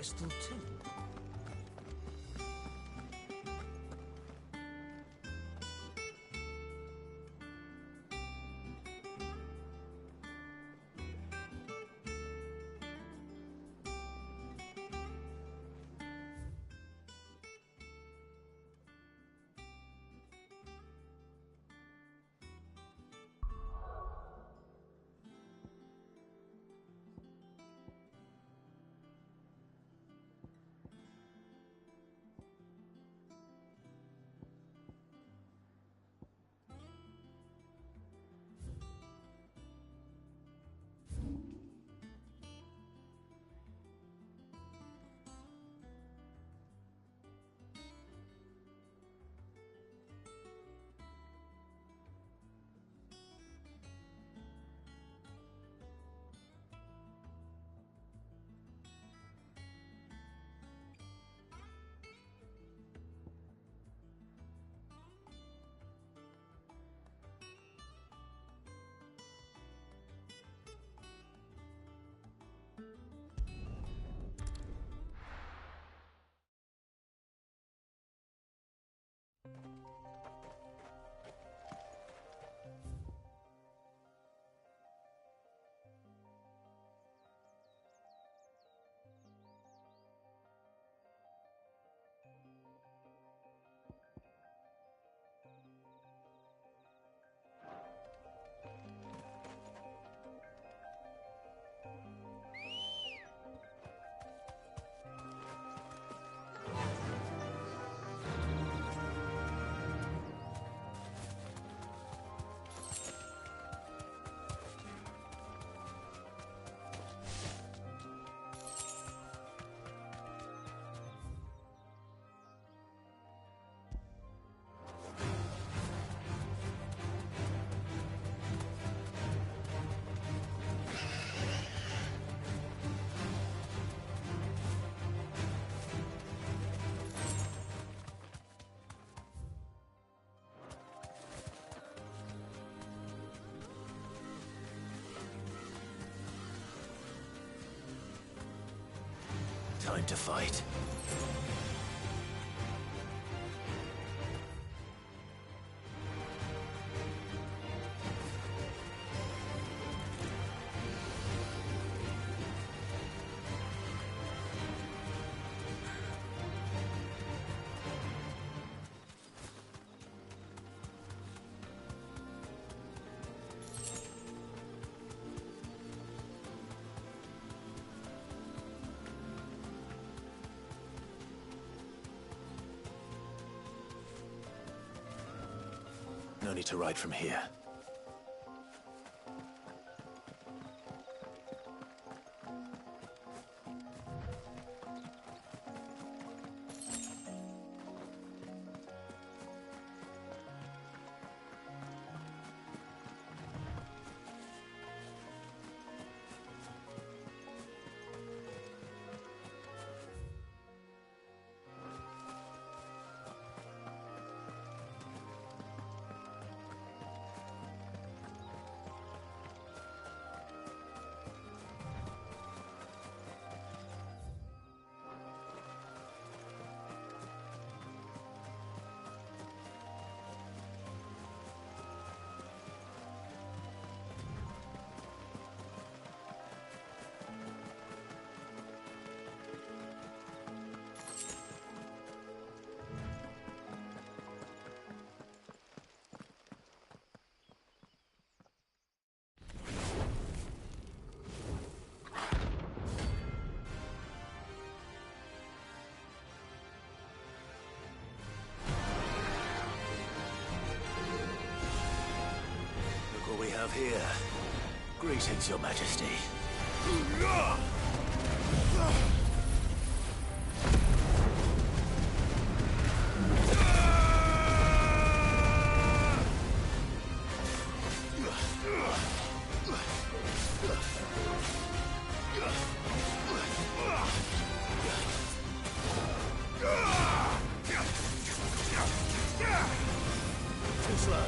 crystal too. Time to fight. No need to ride from here. We have here. Greetings, Your Majesty. Too slow.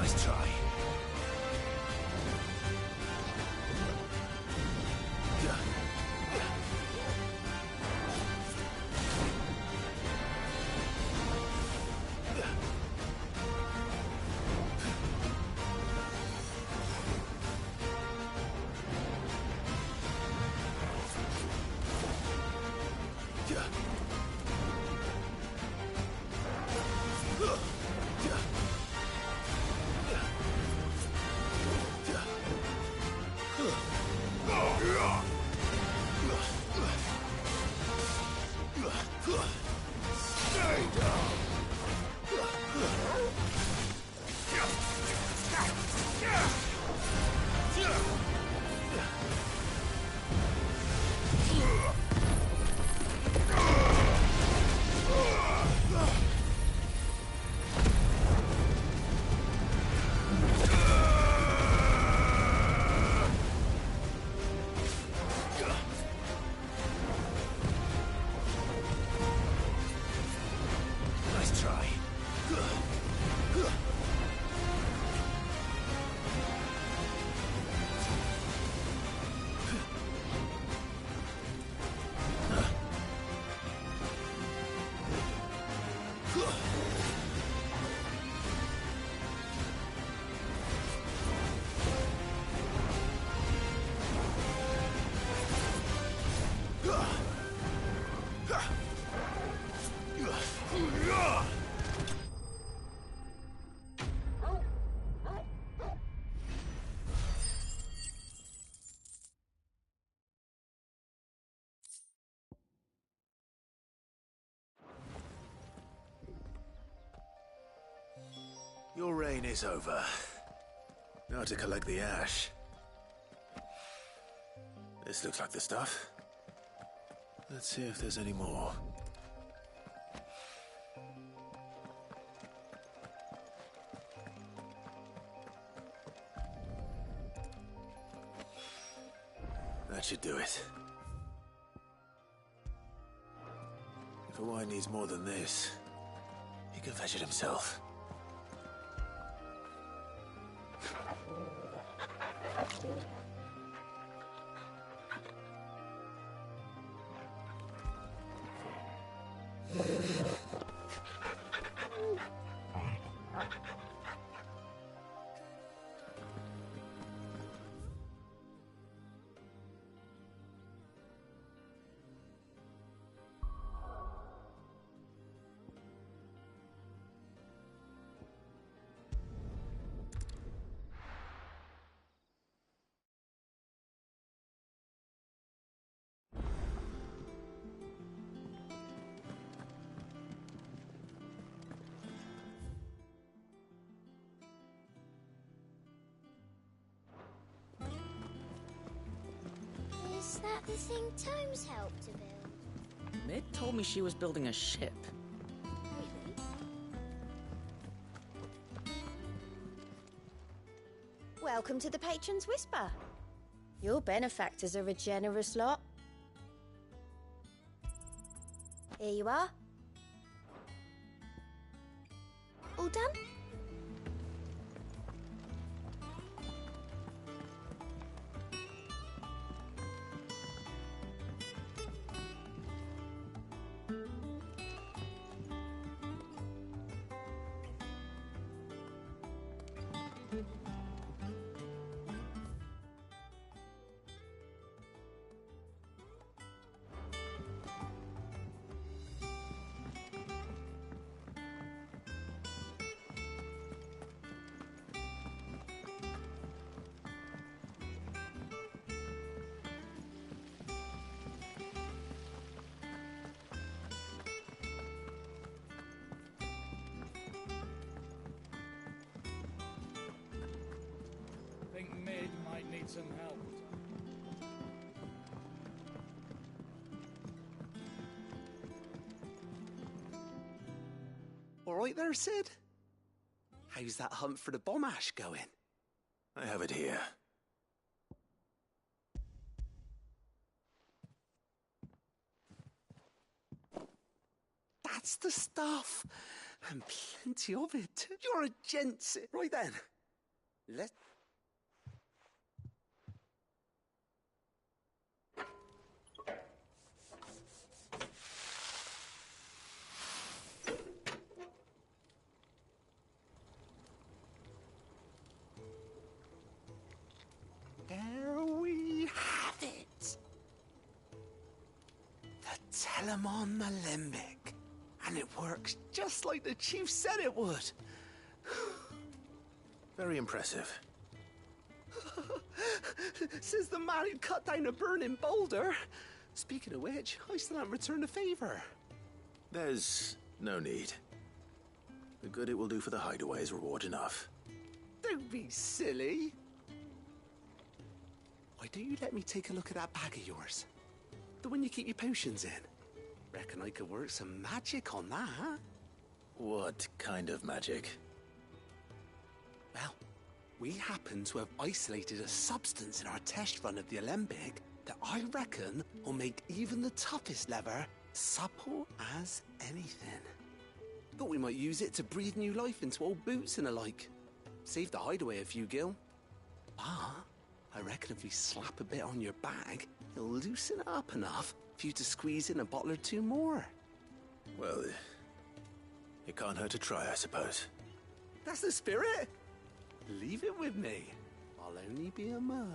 Nice try. Your reign is over. Now to collect the ash. This looks like the stuff. Let's see if there's any more. That should do it. If Hawaii needs more than this, he can fetch it himself. Is that the thing Tomes helped to build? Mid told me she was building a ship. Really? Welcome to the Patron's Whisper. Your benefactors are a generous lot. Here you are. All done? Think Mid might need some help. All right there, Sid? How's that hunt for the bomb ash going? I have it here. That's the stuff. And plenty of it. You're a gent, Sid. Right then. Let... There we have it. The Telemon Alembic. And it works just like the chief said it would. Very impressive. Says the man who cut down a burning boulder. Speaking of which, I still haven't returned the favor. There's no need. The good it will do for the hideaway is reward enough. Don't be silly. Why don't you let me take a look at that bag of yours? The one you keep your potions in. Reckon I could work some magic on that, huh? What kind of magic? Well, we happen to have isolated a substance in our test run of the Alembic that I reckon will make even the toughest lever supple as anything. Thought we might use it to breathe new life into old boots and the like. Save the hideaway a few gil. Ah, I reckon if we slap a bit on your bag, it'll loosen it up enough for you to squeeze in a bottle or two more. Well, it can't hurt to try, I suppose. That's the spirit. Leave it with me. I'll only be a mo.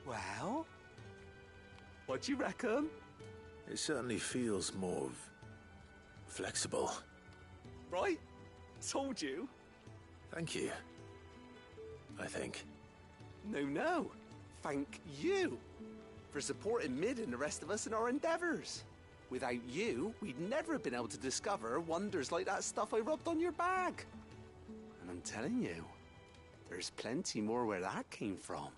Well, what do you reckon? It certainly feels more flexible. Right? Told you. Thank you. I think. No. Thank you for supporting Mid and the rest of us in our endeavors. Without you, we'd never have been able to discover wonders like that stuff I rubbed on your bag. And I'm telling you, there's plenty more where that came from.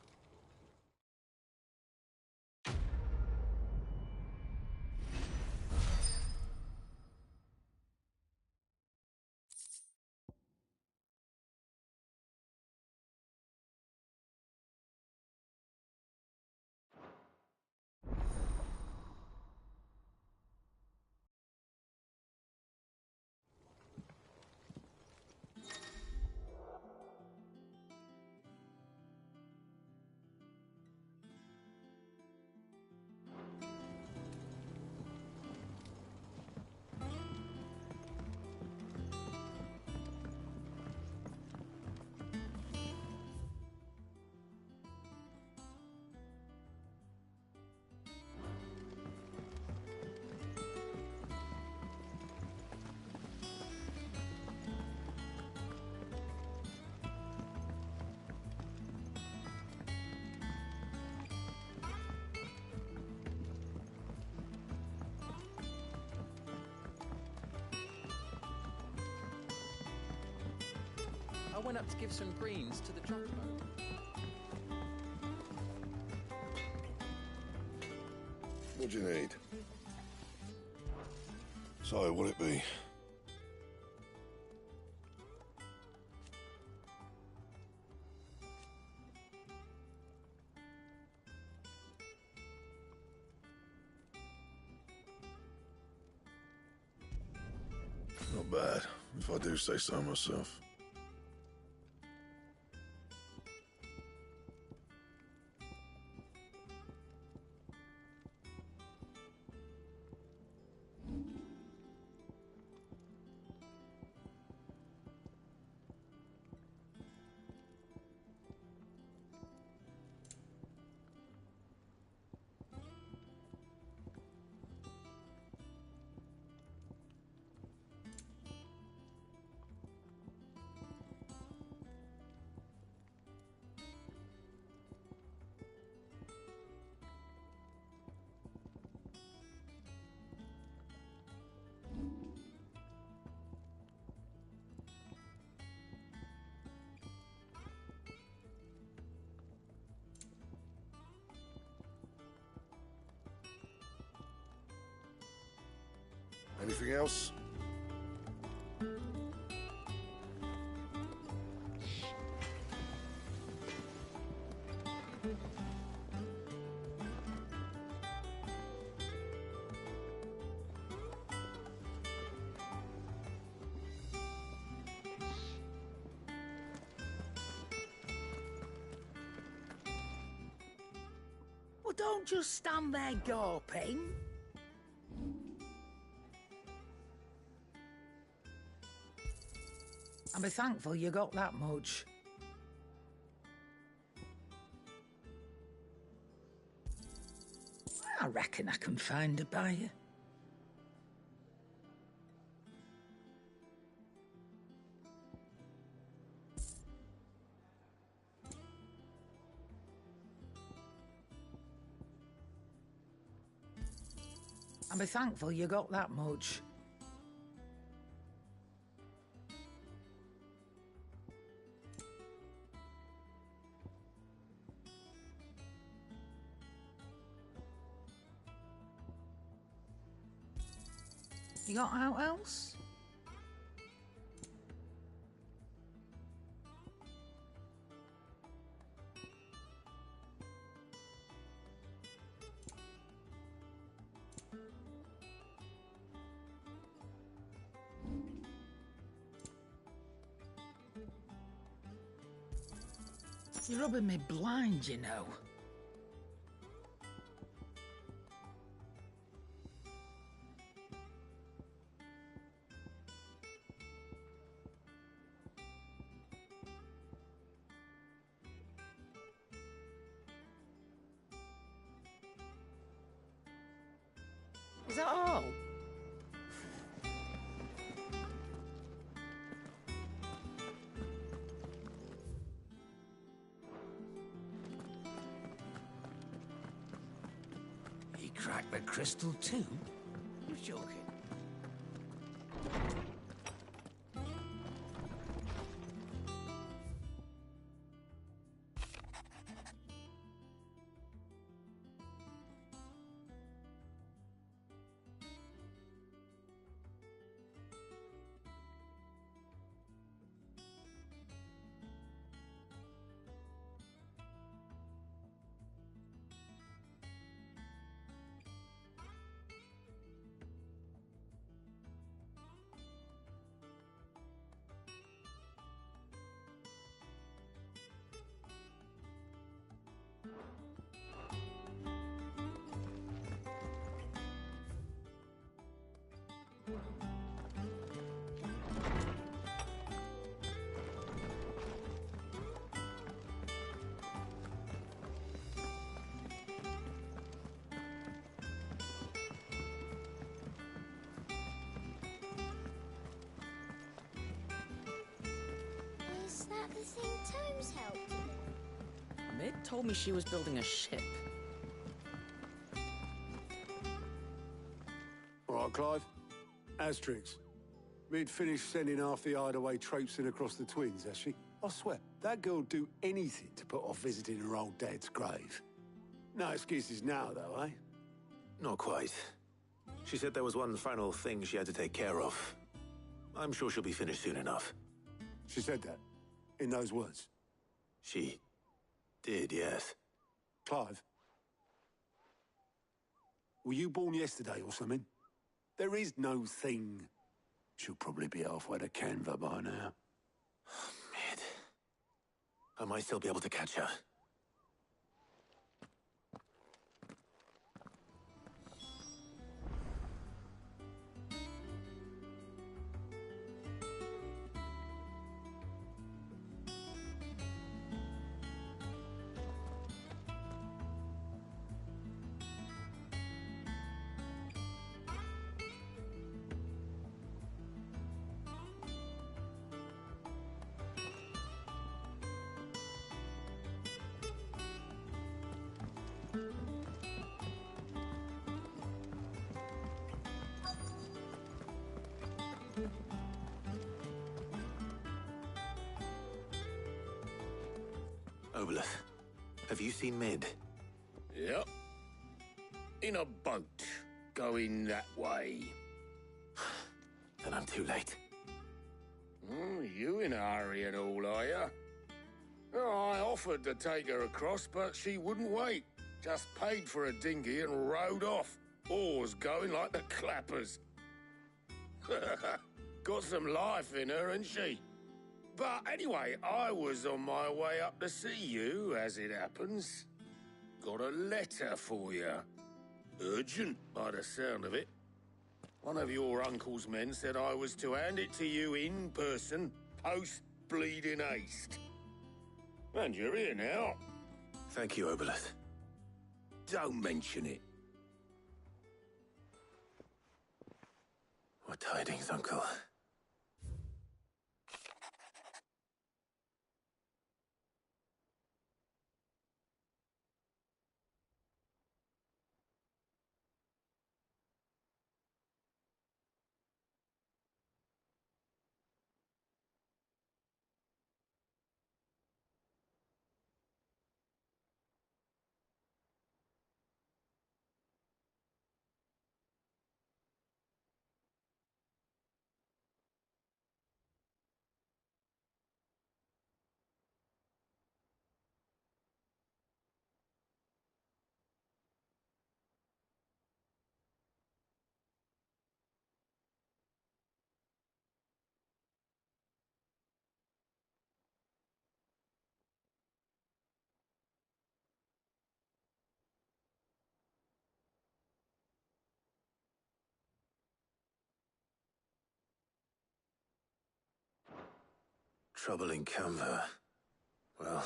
I went up to give some greens to the chocobo. What do you need? So, what'll it be? Not bad, if I do say so myself. Anything else? don't just stand there gawping. And be thankful you got that much. I reckon I can find a buyer. And be thankful you got that much. You got out else? You're rubbing me blind, you know. Is that all? He cracked the crystal too? You're joking. Is that the thing Tomes helped with? Mid told me she was building a ship. All right, Clive. Asterix. Mid finished sending half the hideaway traipsing across the twins, has she? I swear, that girl'd do anything to put off visiting her old dad's grave. No excuses now, though, eh? Not quite. She said there was one final thing she had to take care of. I'm sure she'll be finished soon enough. She said that? In those words? She did, yes. Clive? Were you born yesterday or something? There is no thing. She'll probably be halfway to Canva by now. Mid. I might still be able to catch her. Oboleth, have you seen Mid? Yep. In a boat, going that way. Then I'm too late. You in a hurry and all, are you? Oh, I offered to take her across, but she wouldn't wait. Just paid for a dinghy and rowed off. Oars going like the clappers. Got some life in her, ain't she? But anyway, I was on my way up to see you, as it happens. got a letter for you. Urgent, by the sound of it. One of your uncle's men said I was to hand it to you in person, post-bleeding haste. And you're here now. Thank you, Obeleth. Don't mention it. What tidings, Uncle? Trouble in Canva. Well,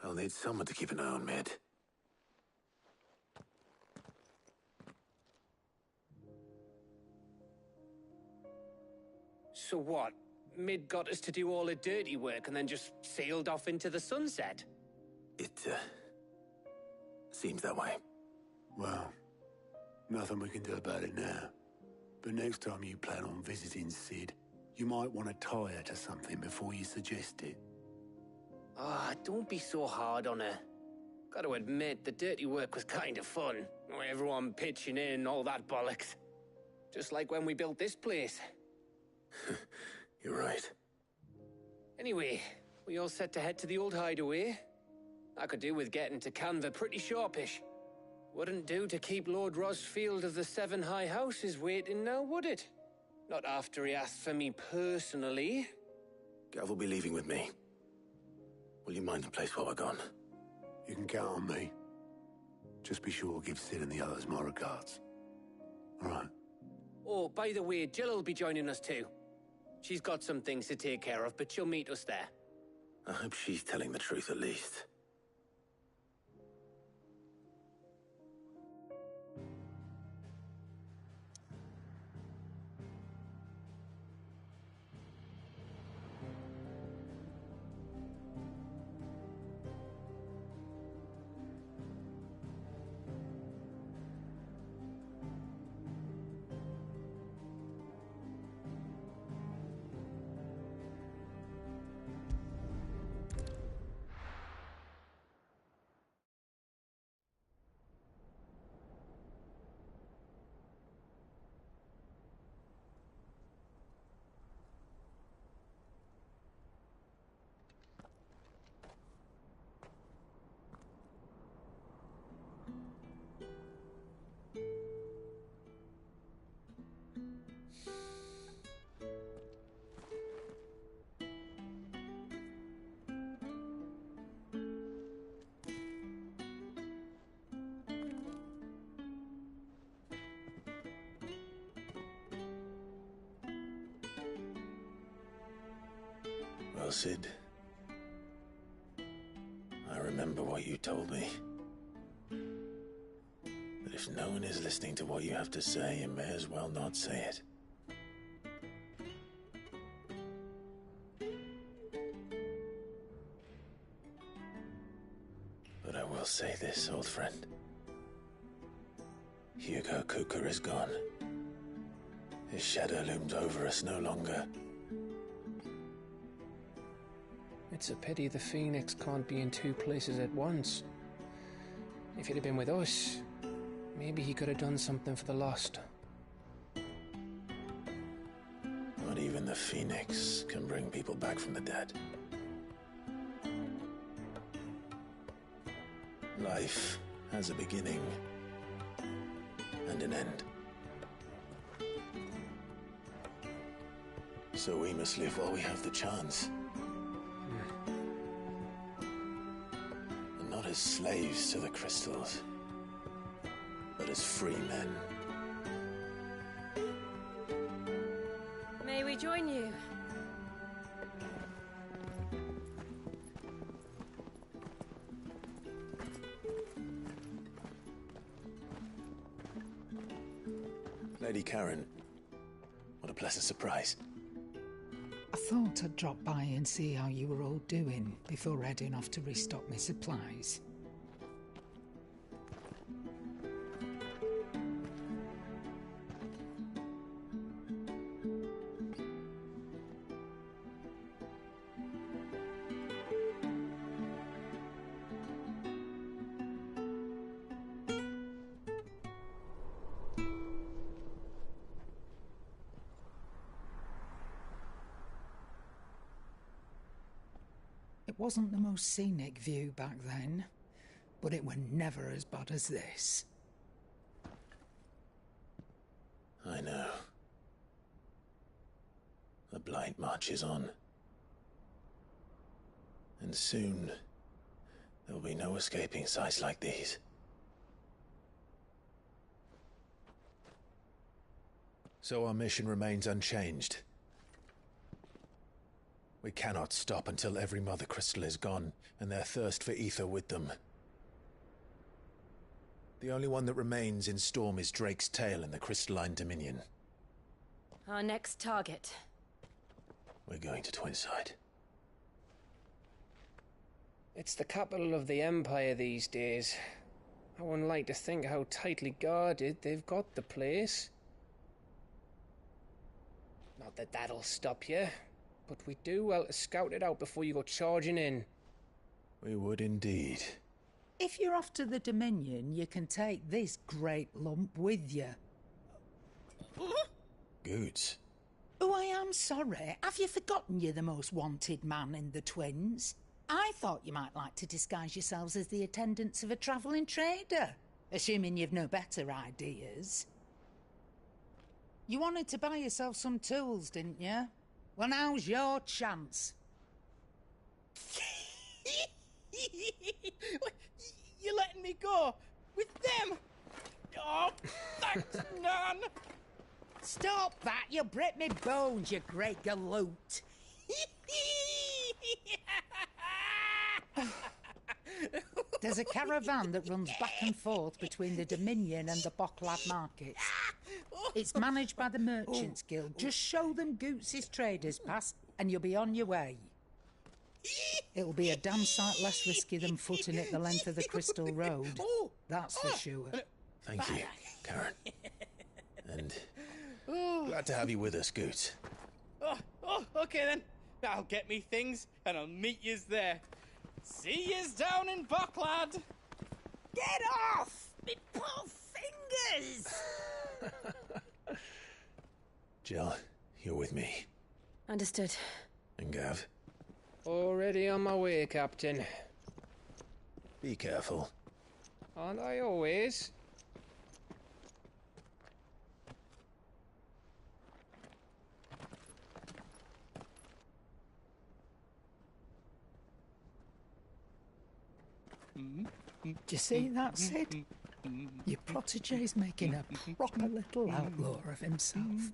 I'll need someone to keep an eye on Mid. So what? Mid got us to do all the dirty work and then just sailed off into the sunset? It, seems that way. Well, nothing we can do about it now. But next time you plan on visiting Sid, you might want to tie her to something before you suggest it. Ah, don't be so hard on her. Got to admit, the dirty work was kind of fun. Everyone pitching in, all that bollocks. Just like when we built this place. You're right. Anyway, we all set to head to the old hideaway. I could do with getting to Canva pretty sharpish. Wouldn't do to keep Lord Rosfield of the Seven High Houses waiting now, would it? Not after he asked for me personally. Gav will be leaving with me. Will you mind the place while we're gone? You can count on me. Just be sure to give Sid and the others my regards. All right. Oh, by the way, Jill will be joining us too. She's got some things to take care of, but she'll meet us there. I hope she's telling the truth at least. Well, Sid, I remember what you told me. That if no one is listening to what you have to say, you may as well not say it. But I will say this, old friend. Hugo Cooker is gone. His shadow looms over us no longer. It's a pity the Phoenix can't be in two places at once. If he'd have been with us, maybe he could have done something for the lost. Not even the Phoenix can bring people back from the dead. Life has a beginning and an end. So we must live while we have the chance. And Not as slaves to the crystals, but as free men. May we join you? Lady Karen, what a pleasant surprise. I thought I'd drop by and see how you were all doing before heading off to restock my supplies. It wasn't the most scenic view back then, but it were never as bad as this. I know. The blight marches on. And soon, there will be no escaping sights like these. So our mission remains unchanged. We cannot stop until every Mother Crystal is gone, and their thirst for ether with them. The only one that remains in Storm is Drake's Tail in the Crystalline Dominion. Our next target. We're going to Twinside. It's the capital of the Empire these days. I wouldn't like to think how tightly guarded they've got the place. Not that that'll stop you, but we do well to scout it out before you go charging in. We would indeed. If you're off to the Dominion, you can take this great lump with you. Goods. Oh, I am sorry. Have you forgotten you're the most wanted man in the Twins? I thought you might like to disguise yourselves as the attendants of a travelling trader, assuming you've no better ideas. You wanted to buy yourself some tools, didn't you? Well, now's your chance. You're letting me go? With them? Oh, thanks, Nan! Stop that! You'll break me bones, you great galoot! There's a caravan that runs back and forth between the Dominion and the Bocklad markets. It's managed by the Merchants Guild. Just show them Goots' traders pass and you'll be on your way. It'll be a damn sight less risky than footing it the length of the Crystal Road. That's for sure. Thank you, Karen. And glad to have you with us, Goots. Okay then. I'll get me things and I'll meet yous there. See yous down in Bocklad. Get off! Me poor fingers! Jill, you're with me. Understood. And Gav? Already on my way, Captain. Be careful. Aren't I always? Do you see that, Sid? Your protege's making a proper little outlaw of himself.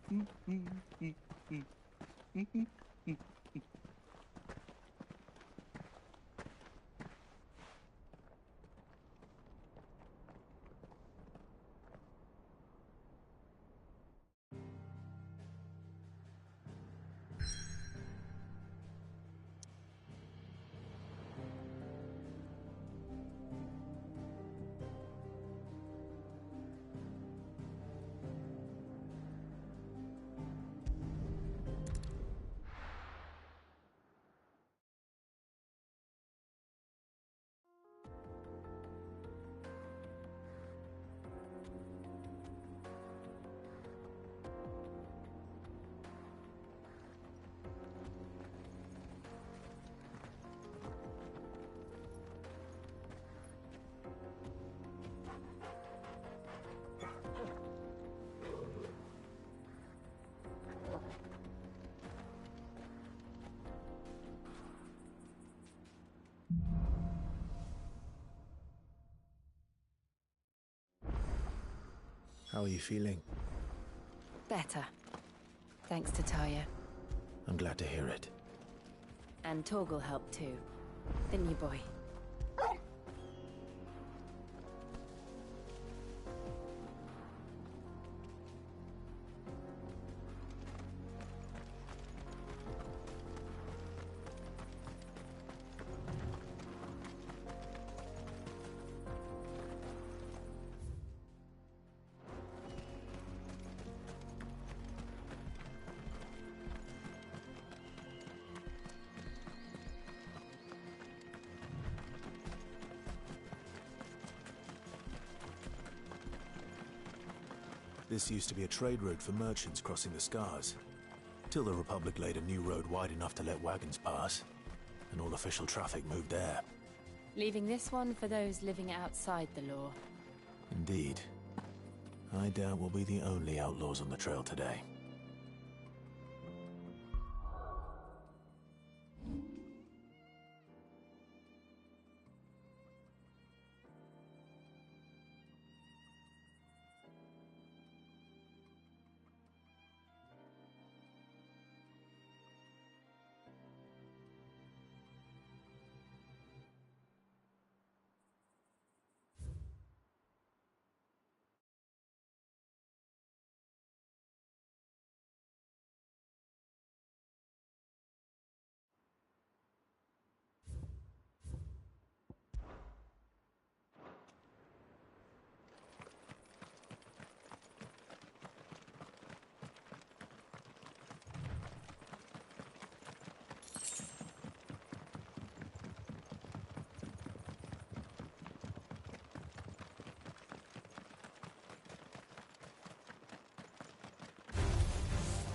How are you feeling? Better. Thanks to Taya. I'm glad to hear it. And Torgal helped too. Didn't you, boy? This used to be a trade route for merchants crossing the Scars, till the Republic laid a new road wide enough to let wagons pass, and all official traffic moved there. Leaving this one for those living outside the law. Indeed. I doubt we'll be the only outlaws on the trail today.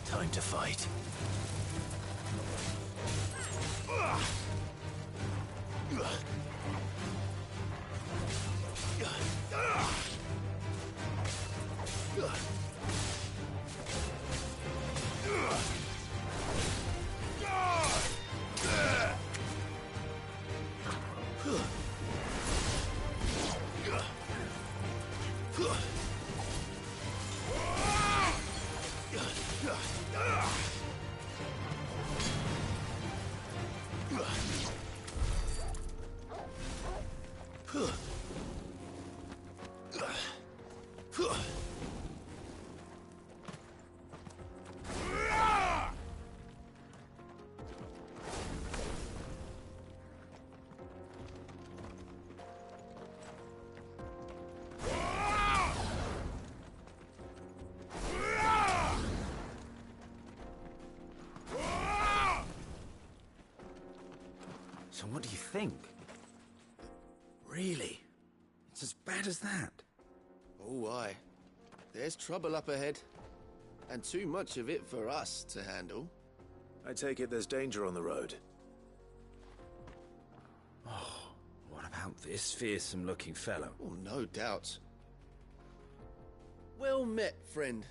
Time to fight. So what do you think? Really? It's as bad as that? Oh, aye. There's trouble up ahead. And too much of it for us to handle. I take it there's danger on the road. Oh, what about this fearsome-looking fellow? Oh, no doubt. Well met, friend.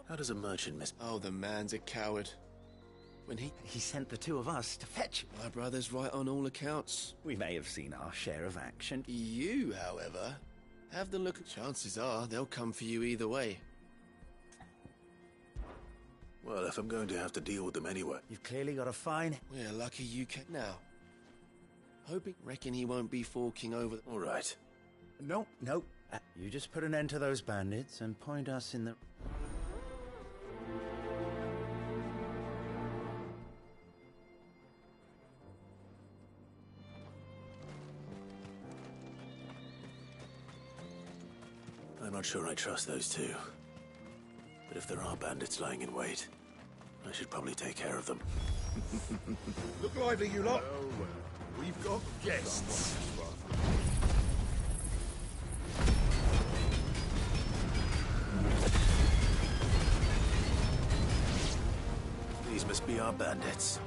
How does a merchant miss... Oh, the man's a coward. When He sent the two of us to fetch him. My brother's right on all accounts. We may have seen our share of action. You, however, have the look. Chances are they'll come for you either way. Well, if I'm going to have to deal with them anyway... You've clearly got a fine... We're lucky you can... Now, reckon he won't be forking over... All right. No. You just put an end to those bandits and point us in the... I'm not sure I trust those two. But if there are bandits lying in wait, I should probably take care of them. Look lively, you lot. Well, we've got guests. These must be our bandits.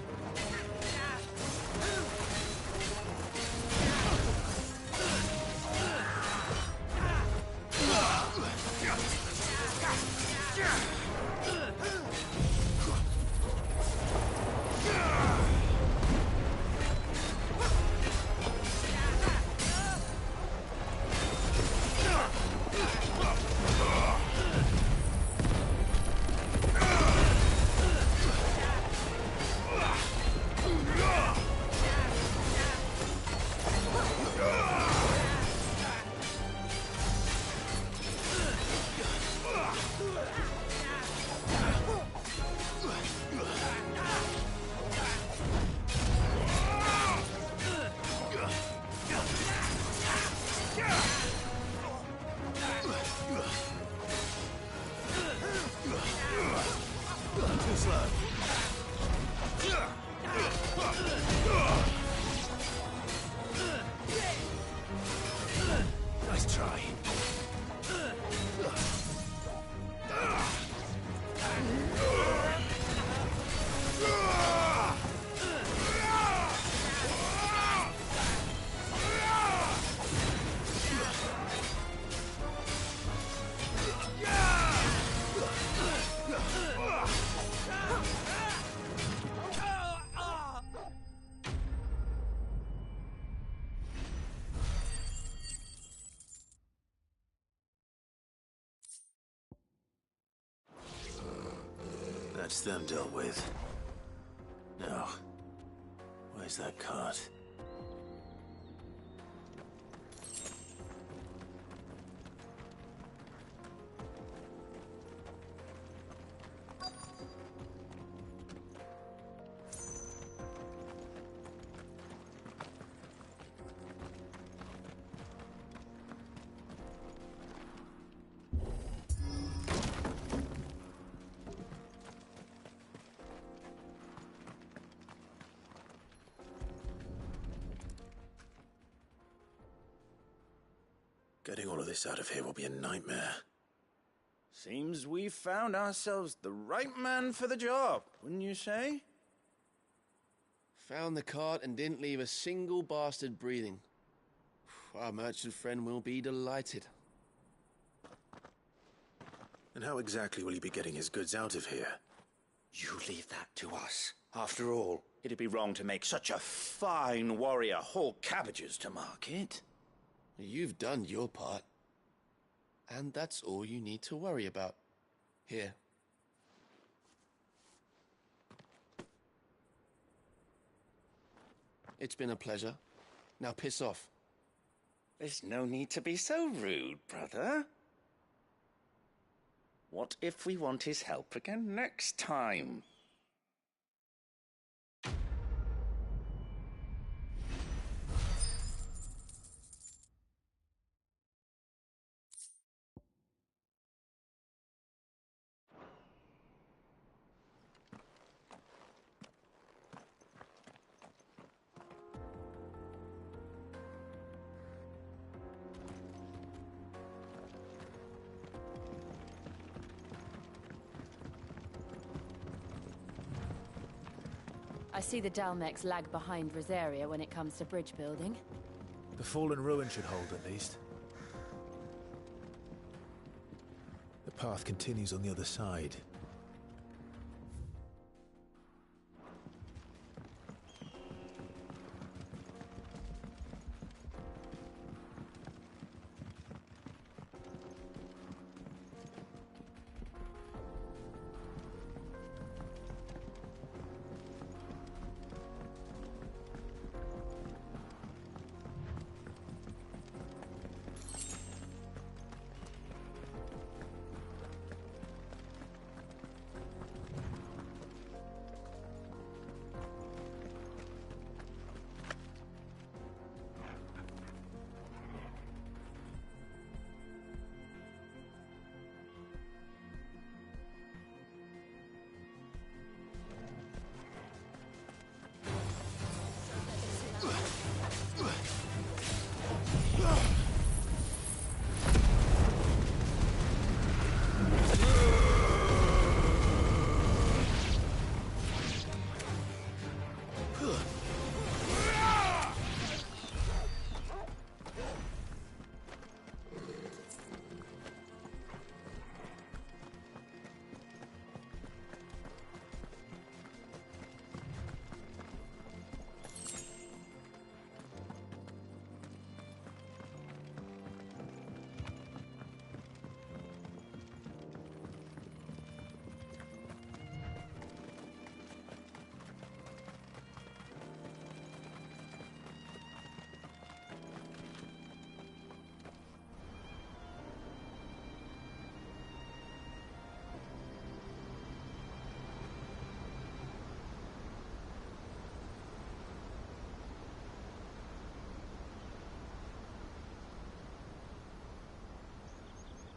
Nice try. That's them dealt with. Now, where's that cart? Getting all of this out of here will be a nightmare. Seems we've found ourselves the right man for the job, wouldn't you say? Found the cart and didn't leave a single bastard breathing. Our merchant friend will be delighted. And how exactly will he be getting his goods out of here? You leave that to us. After all, it'd be wrong to make such a fine warrior haul cabbages to market. You've done your part. And that's all you need to worry about. Here. It's been a pleasure. Now piss off. There's no need to be so rude, brother. What if we want his help again next time? I see the Dalmex lag behind Rosaria when it comes to bridge building. The fallen ruin should hold, at least. The path continues on the other side.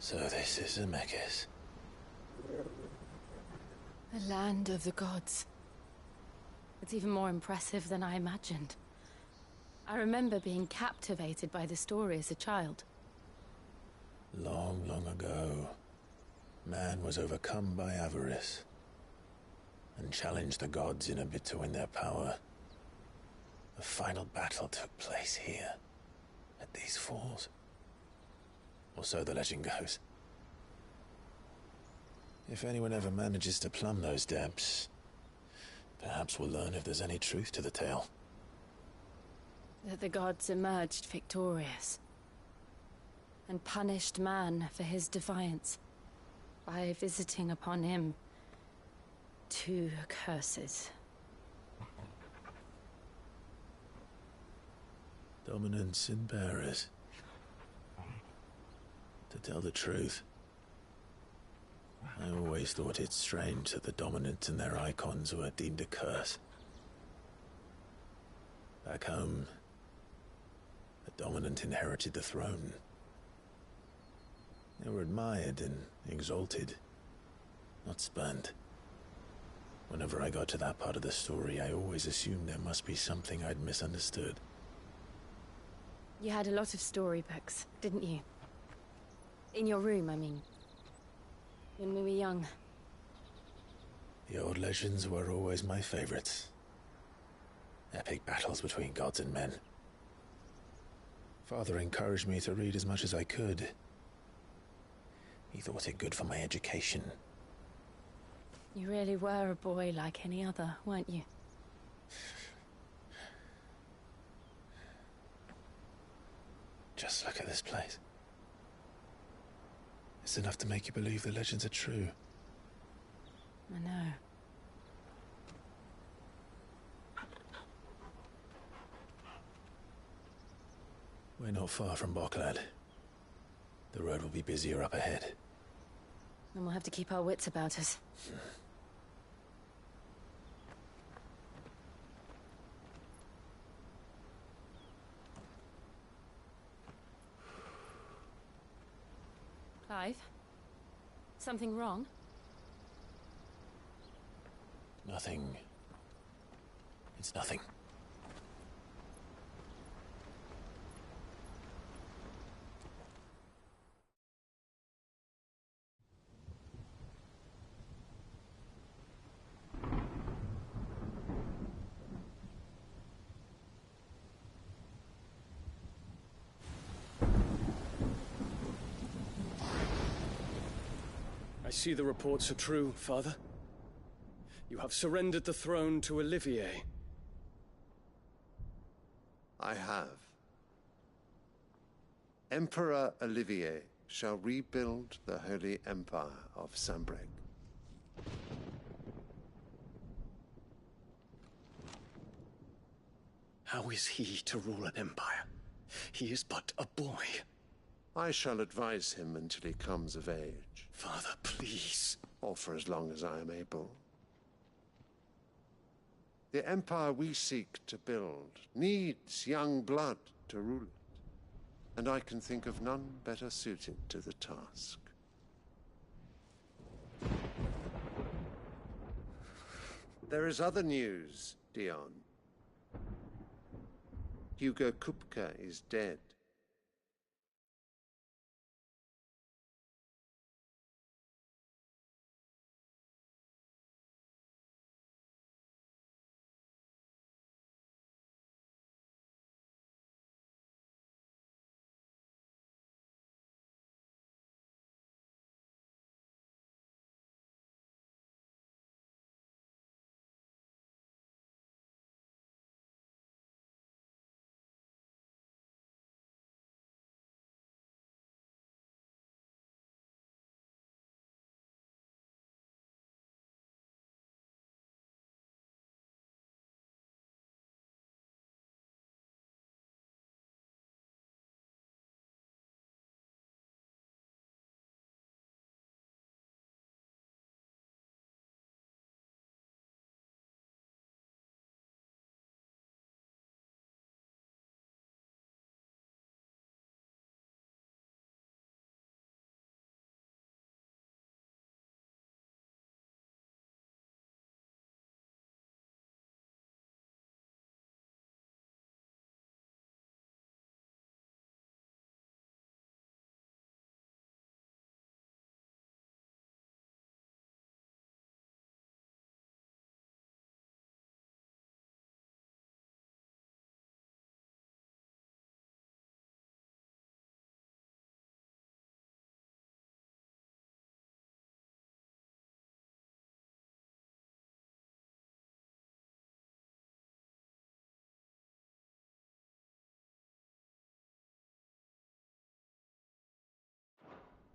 So this is Zemeckis. The land of the gods. It's even more impressive than I imagined. I remember being captivated by the story as a child. Long, long ago, man was overcome by avarice and challenged the gods in a bid to win their power. The final battle took place here, at these falls. Or so the legend goes. If anyone ever manages to plumb those depths, perhaps we'll learn if there's any truth to the tale. That the gods emerged victorious and punished man for his defiance by visiting upon him 2 curses. Dominants and bearers. To tell the truth, I always thought it strange that the dominant and their icons were deemed a curse. Back home, the dominant inherited the throne. They were admired and exalted, not spurned. Whenever I got to that part of the story, I always assumed there must be something I'd misunderstood. You had a lot of storybooks, didn't you? In your room, I mean. When we were young. The old legends were always my favorites. Epic battles between gods and men. Father encouraged me to read as much as I could. He thought it good for my education. You really were a boy like any other, weren't you? Just look at this place. It's enough to make you believe the legends are true. I know. We're not far from Boklad. The road will be busier up ahead. Then we'll have to keep our wits about us. Clive? Something wrong? Nothing. It's nothing. I see the reports are true, Father. You have surrendered the throne to Olivier. I have. Emperor Olivier shall rebuild the Holy Empire of Sanbreque. How is he to rule an empire? He is but a boy. I shall advise him until he comes of age. Father, please. Or for as long as I am able. The empire we seek to build needs young blood to rule it, and I can think of none better suited to the task. There is other news, Dion. Hugo Kupka is dead.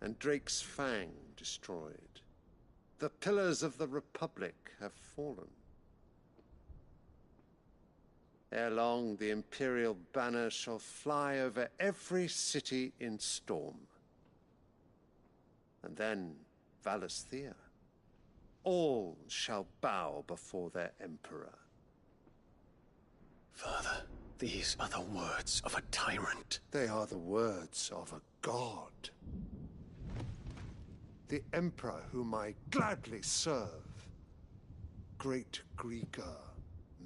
and Drake's Fang destroyed. The pillars of the Republic have fallen. Ere long, the Imperial banner shall fly over every city in Storm. And then Valisthea. All shall bow before their Emperor. Father, these are the words of a tyrant. They are the words of a god. The Emperor whom I gladly serve. Great Greeker,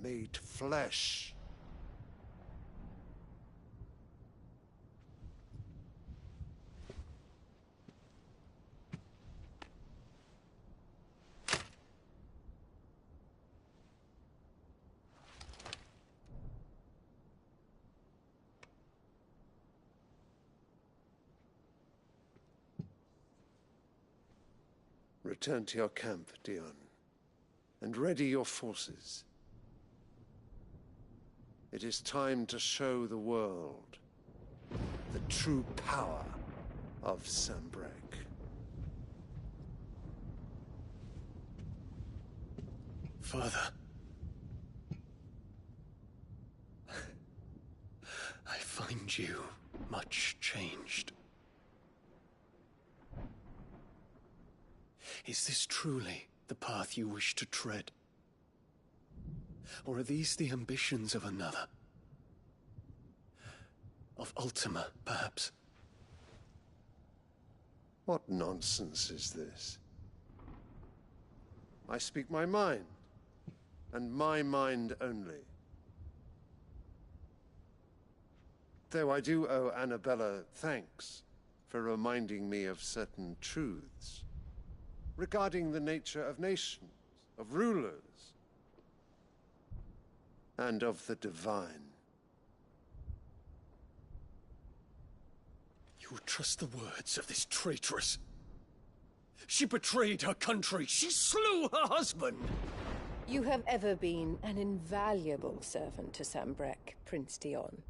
made flesh. Return to your camp, Dion, and ready your forces. It is time to show the world the true power of Sanbreque. Father. I find you much changed. Is this truly the path you wish to tread? Or are these the ambitions of another? Of Ultima, perhaps? What nonsense is this? I speak my mind, and my mind only. Though I do owe Annabella thanks for reminding me of certain truths regarding the nature of nations, of rulers, and of the divine. You would trust the words of this traitress? She betrayed her country. She slew her husband. You have ever been an invaluable servant to Sanbreque, Prince Dion.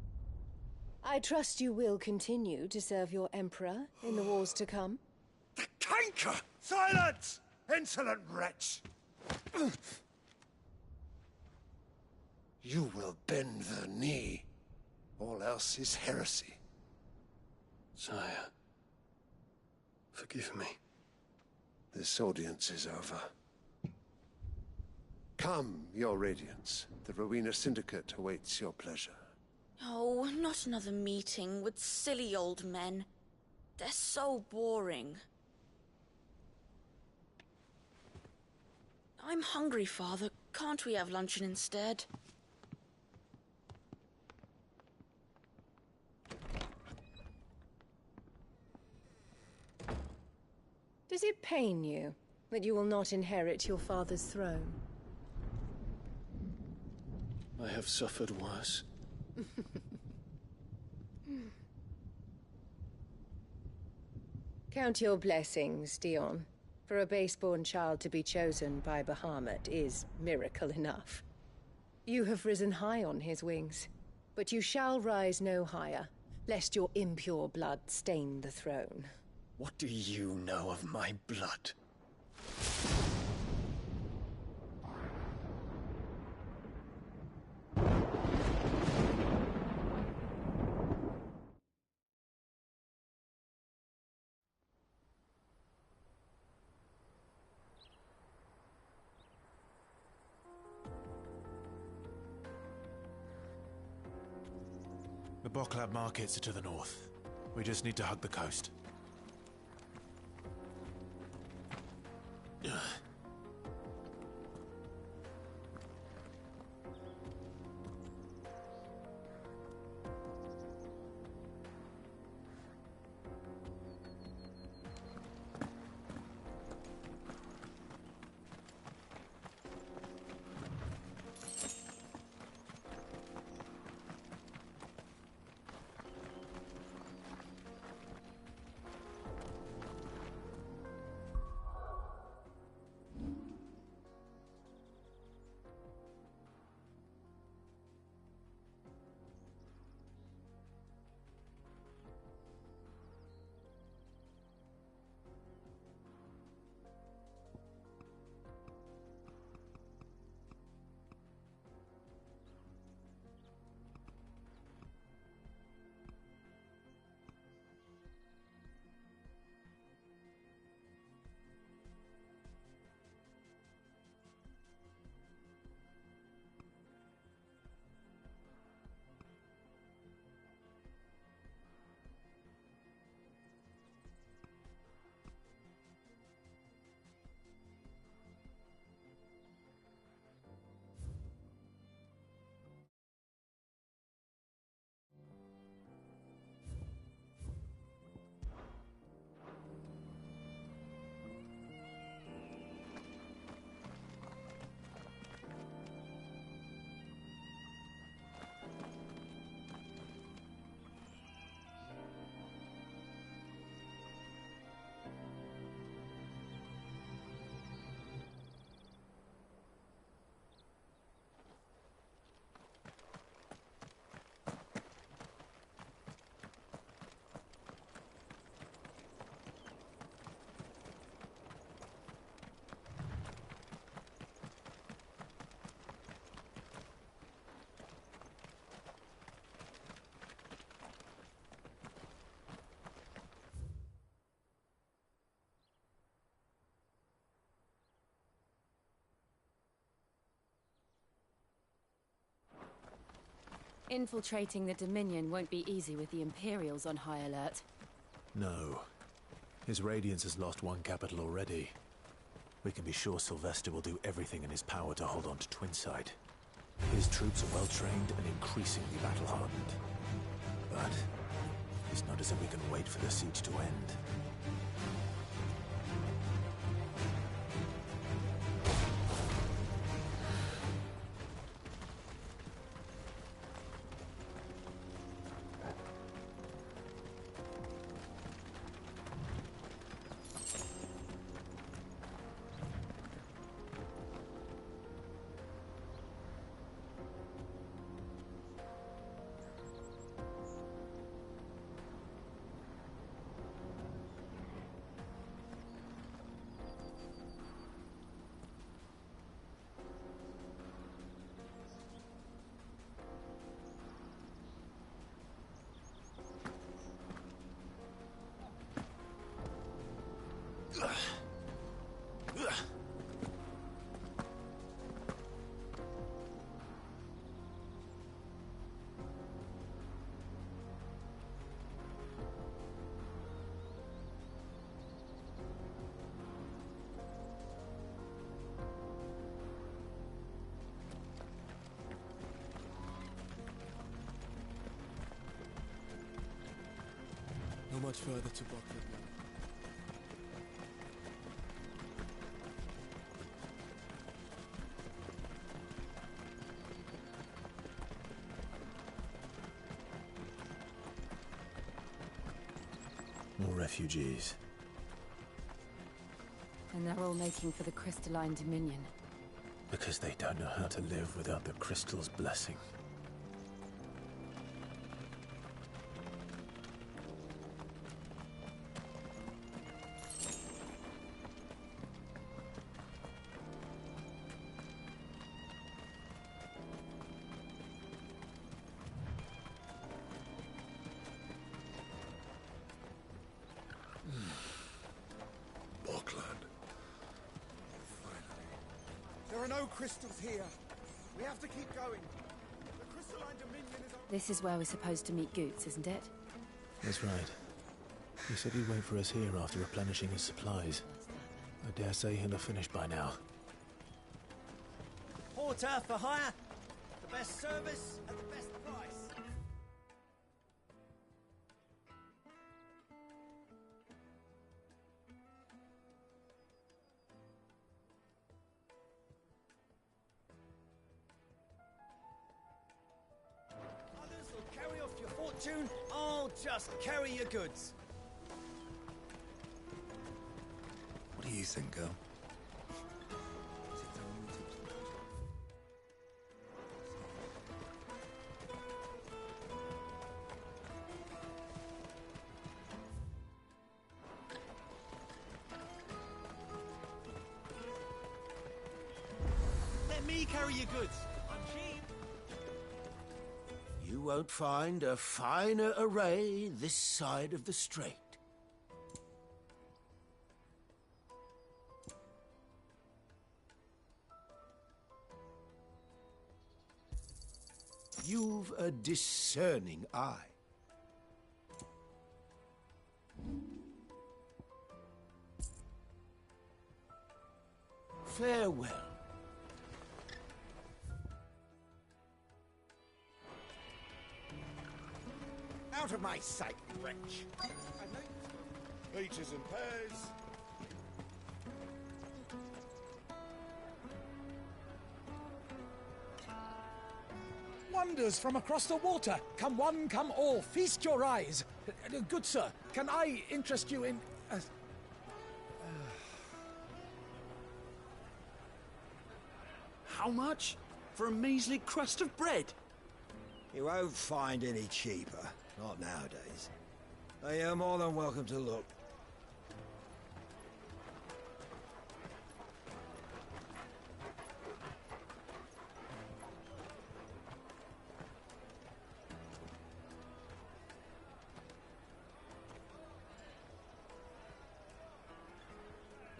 I trust you will continue to serve your Emperor in the wars to come. The canker! Silence! Insolent wretch! You will bend the knee. All else is heresy. Sire, forgive me. This audience is over. Come, your Radiance. The Rowena Syndicate awaits your pleasure. Oh, not another meeting with silly old men. They're so boring. I'm hungry, Father. Can't we have luncheon instead? Does it pain you that you will not inherit your father's throne? I have suffered worse. Count your blessings, Dion. For a base-born child to be chosen by Bahamut is miracle enough. You have risen high on his wings, but you shall rise no higher, lest your impure blood stain the throne. What do you know of my blood? The Boklab markets are to the north. We just need to hug the coast. Infiltrating the Dominion won't be easy with the Imperials on high alert. No. His Radiance has lost one capital already. We can be sure Sylvester will do everything in his power to hold on to Twinside. His troops are well-trained and increasingly battle-hardened. But it's not as if we can wait for the siege to end. Not much further to Buckland. More refugees. And they're all making for the Crystalline Dominion. Because they don't know how to live without the Crystal's blessing. There are no crystals here. We have to keep going. The Crystalline Dominion is... This is where we're supposed to meet Goots, isn't it? That's right. He said he'd wait for us here after replenishing his supplies. I dare say he'll have finished by now. Porter for hire. The best service at the best price. Others will carry off your fortune. I'll just carry your goods. What do you think, girl? Let me carry your goods. I'm cheap. You won't find a finer array this side of the strait. You've a discerning eye. Farewell. Out of my sight, wretch. Peaches and pears. Wonders from across the water. Come one, come all. Feast your eyes. Good sir, can I interest you in... How much? For a measly crust of bread? You won't find any cheaper. Not nowadays. You're more than welcome to look.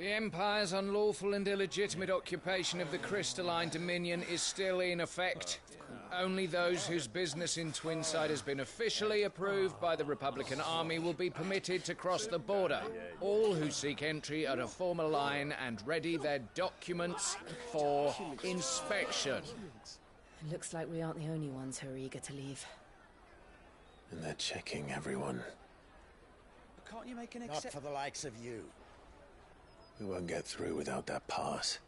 The Empire's unlawful and illegitimate occupation of the Crystalline Dominion is still in effect. Only those whose business in Twinside has been officially approved by the Republican Army will be permitted to cross the border. All who seek entry are to form a line and ready their documents for inspection. Looks like we aren't the only ones who are eager to leave. And they're checking everyone. Can't you make an exception? Not for the likes of you. We won't get through without that pass.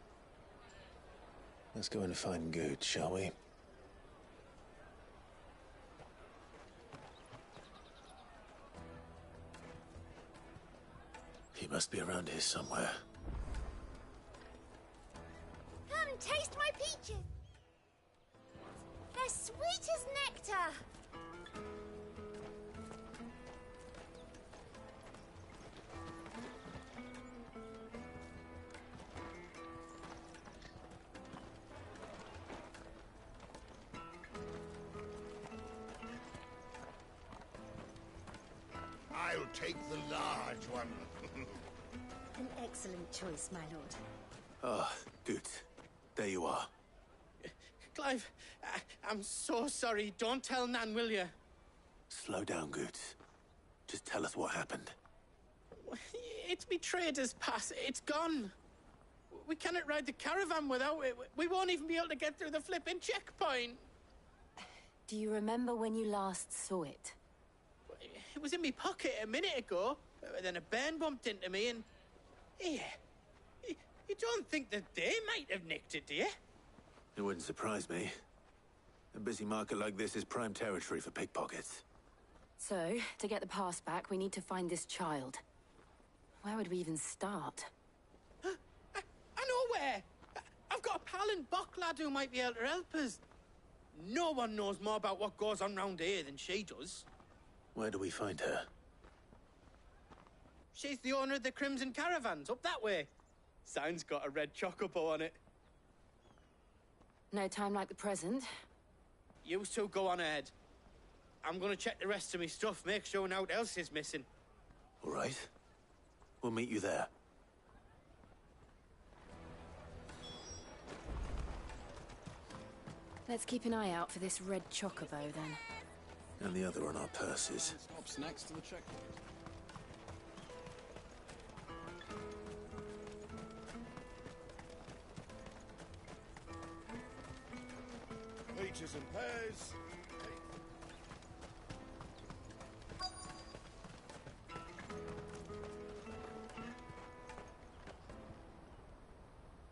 Let's go and find Good, shall we? He must be around here somewhere. Come taste my peaches. They're sweet as nectar. I'll take the large one. An excellent choice, my lord. Ah, Good. There you are. Clive, I'm so sorry. Don't tell Nan, will you? Slow down, Good. Just tell us what happened. It's me trader's pass. It's gone. We cannot ride the caravan without it. We won't even be able to get through the flipping checkpoint. Do you remember when you last saw it? It was in my pocket a minute ago. Then a bairn bumped into me and... Yeah. You don't think that they might have nicked it, do you? It wouldn't surprise me. A busy market like this is prime territory for pickpockets. So, to get the pass back, we need to find this child. Where would we even start? I know where! I've got a pal in Bock lad who might be able to help us. No one knows more about what goes on round here than she does. Where do we find her? She's the owner of the Crimson Caravans, up that way. Sign's got a red chocobo on it. No time like the present. You two go on ahead. I'm gonna check the rest of my stuff, make sure naught else is missing. All right. We'll meet you there. Let's keep an eye out for this red chocobo, then. And the other on our purses. Stops next to the checkpoint. Peaches and pears.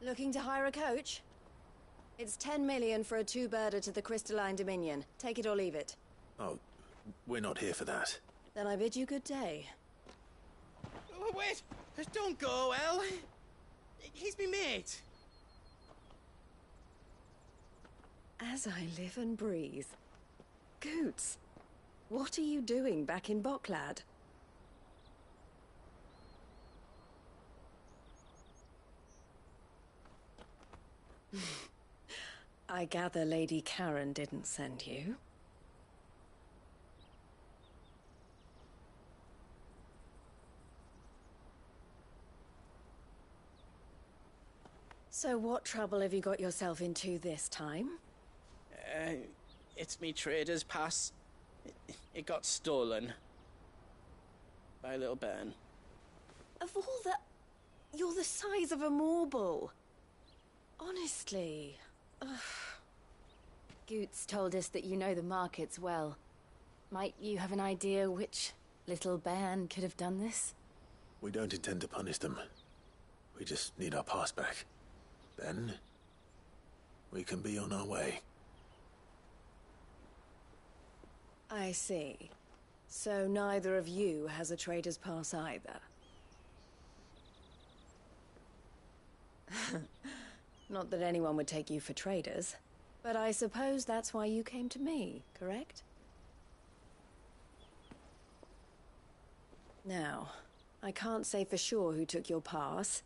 Looking to hire a coach? It's 10 million for a two-birder to the Crystalline Dominion. Take it or leave it. Oh, we're not here for that. Then I bid you good day. Oh, wait! Don't go, El. He's me mate. As I live and breathe. Goots, what are you doing back in Bocklad? I gather Lady Karen didn't send you. So what trouble have you got yourself into this time? It's me trader's pass. It got stolen. By a little bairn. Of all the... You're the size of a marble. Honestly. Ugh. Goots told us that you know the markets well. Might you have an idea which little bairn could have done this? We don't intend to punish them. We just need our pass back. Then, we can be on our way. I see. So neither of you has a trader's pass either. Not that anyone would take you for traders, but I suppose that's why you came to me, correct? Now, I can't say for sure who took your pass,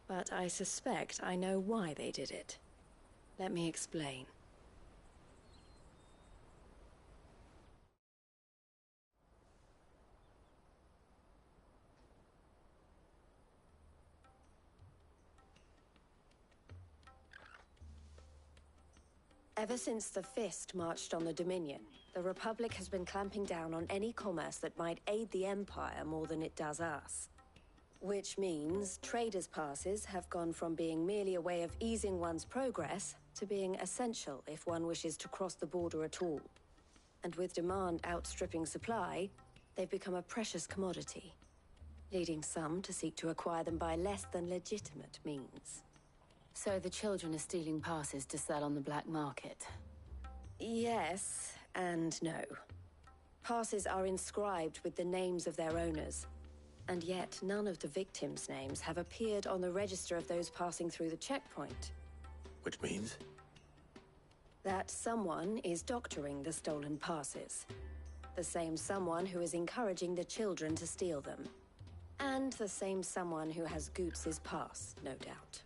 but I suspect I know why they did it. Let me explain. Ever since the Fist marched on the Dominion, the Republic has been clamping down on any commerce that might aid the Empire more than it does us. Which means traders' passes have gone from being merely a way of easing one's progress to being essential if one wishes to cross the border at all. And with demand outstripping supply, they've become a precious commodity, leading some to seek to acquire them by less than legitimate means. So the children are stealing passes to sell on the black market? Yes, and no. Passes are inscribed with the names of their owners, and yet none of the victims' names have appeared on the register of those passing through the checkpoint. Which means? That someone is doctoring the stolen passes. The same someone who is encouraging the children to steal them. And the same someone who has Goots' pass, no doubt.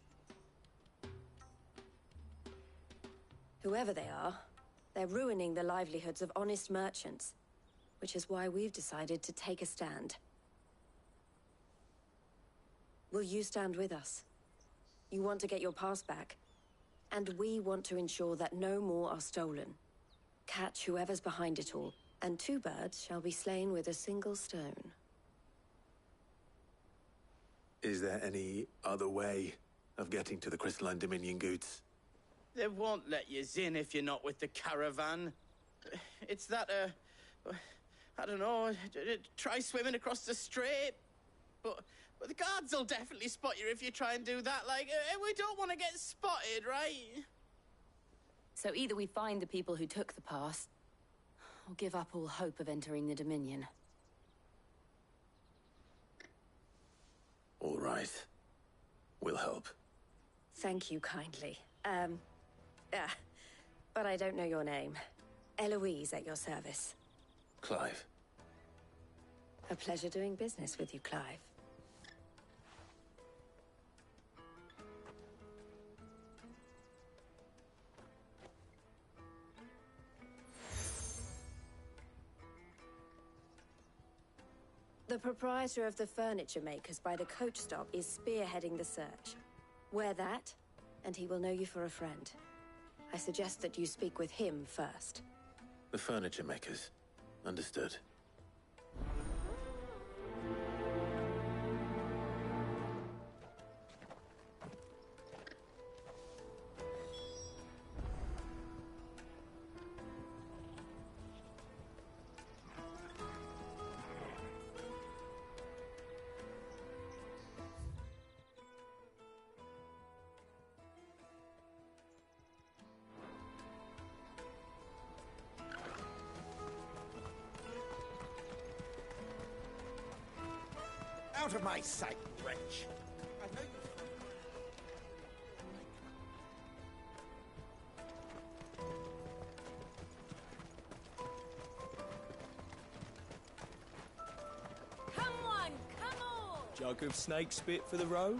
Whoever they are, they're ruining the livelihoods of honest merchants, which is why we've decided to take a stand. Will you stand with us? You want to get your pass back, and we want to ensure that no more are stolen. Catch whoever's behind it all, and 2 birds shall be slain with a single stone. Is there any other way of getting to the Crystalline Dominion Goots? They won't let you in if you're not with the caravan. It's that, I don't know, try swimming across the strait. But the guards will definitely spot you if you try and do that. Like, we don't want to get spotted, right? So either we find the people who took the pass, or give up all hope of entering the Dominion. All right. We'll help. Thank you kindly. But I don't know your name. Eloise at your service. Clive. A pleasure doing business with you, Clive. The proprietor of the furniture makers by the coach stop is spearheading the search. Wear that, and he will know you for a friend. I suggest that you speak with him first. The furniture makers. Understood. Out of my sight, wretch! I know you... Come on, come on! Jug of snake spit for the road?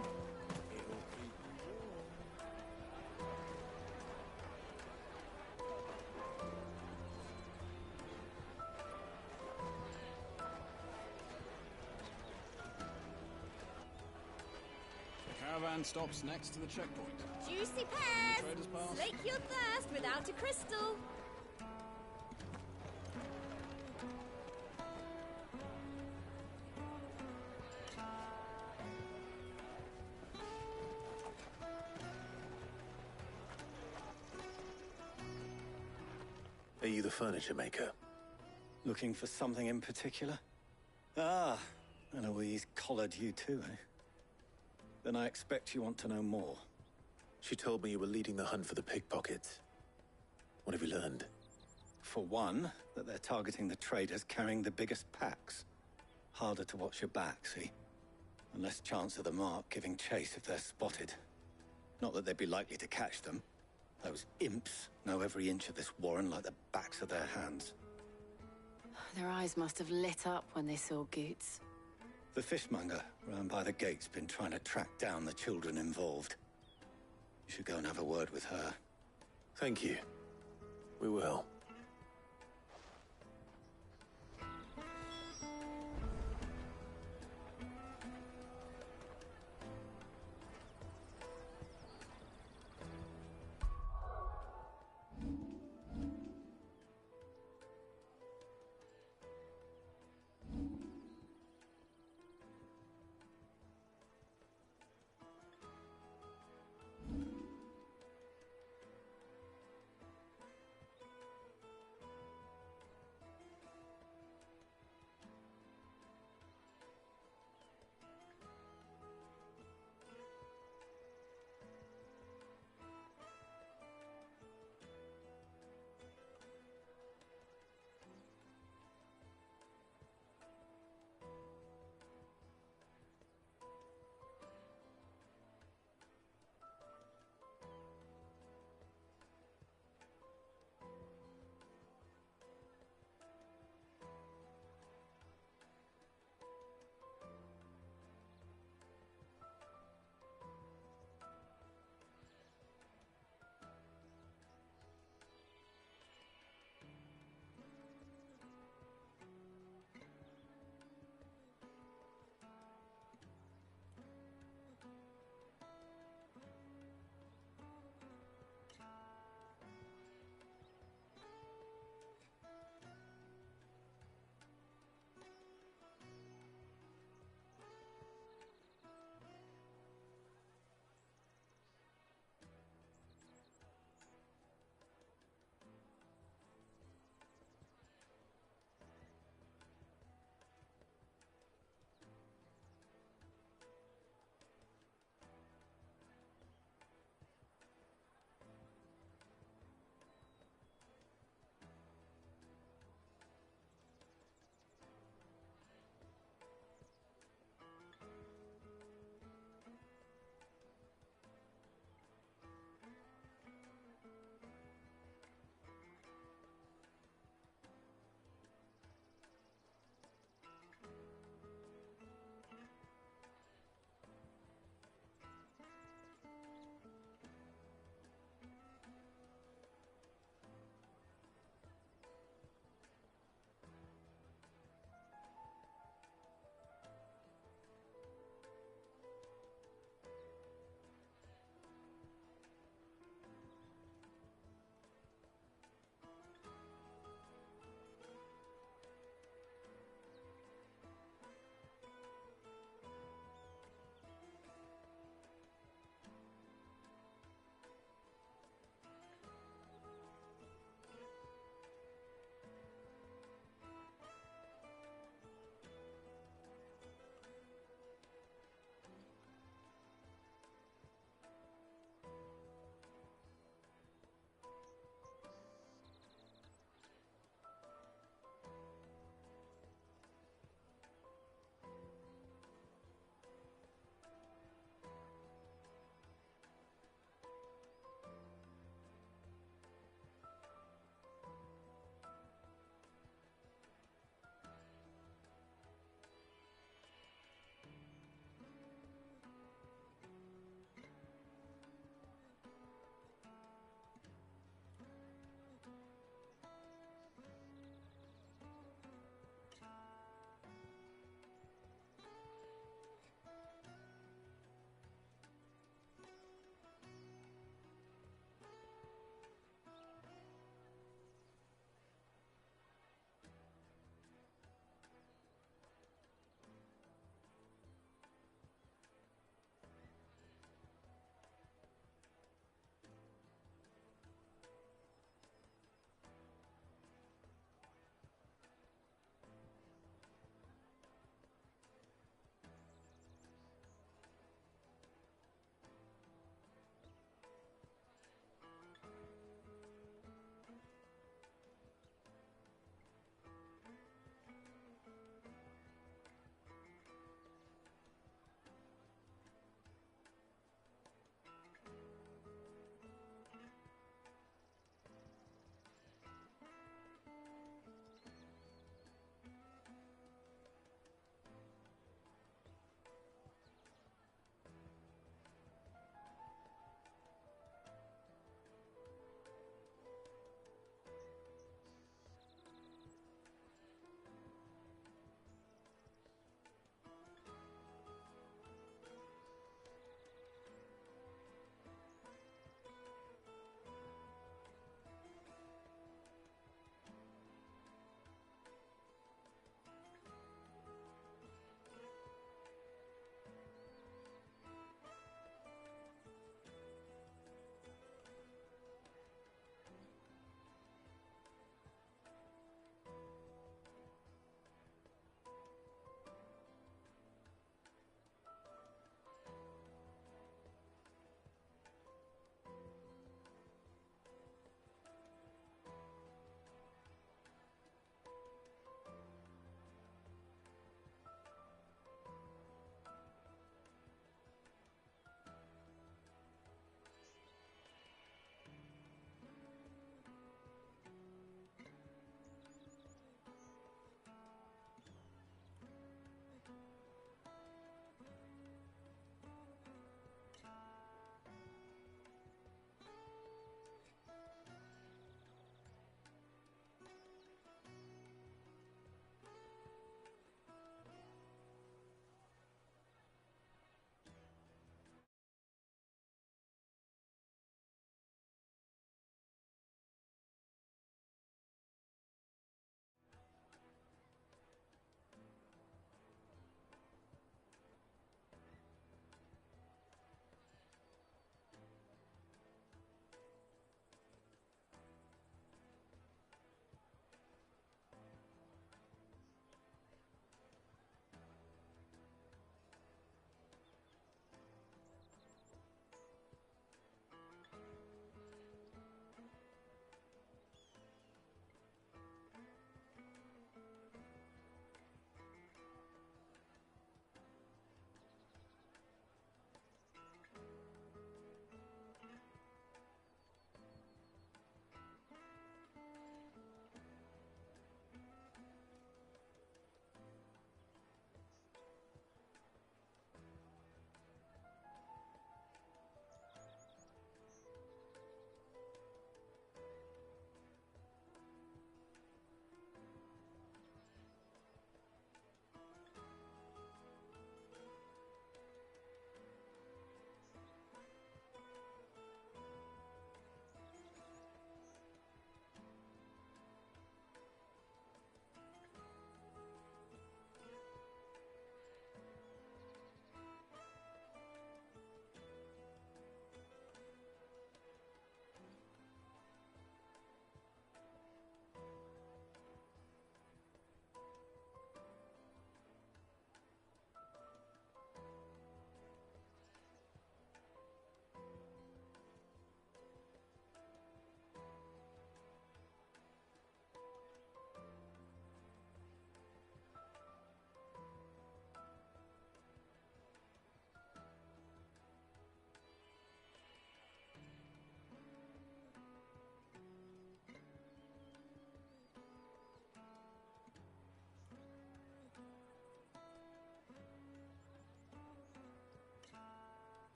Caravan stops next to the checkpoint. Juicy pears! Traders pass. Slake your thirst without a crystal. Are you the furniture maker? Looking for something in particular? Ah, Eloise collared you too, eh? Then I expect you want to know more. She told me you were leading the hunt for the pickpockets. What have you learned? For one, that they're targeting the traders carrying the biggest packs. Harder to watch your back, see? And less chance of the mark giving chase if they're spotted. Not that they'd be likely to catch them. Those imps know every inch of this warren like the backs of their hands. Their eyes must have lit up when they saw Goots. The fishmonger round by the gate's been trying to track down the children involved. You should go and have a word with her. Thank you. We will.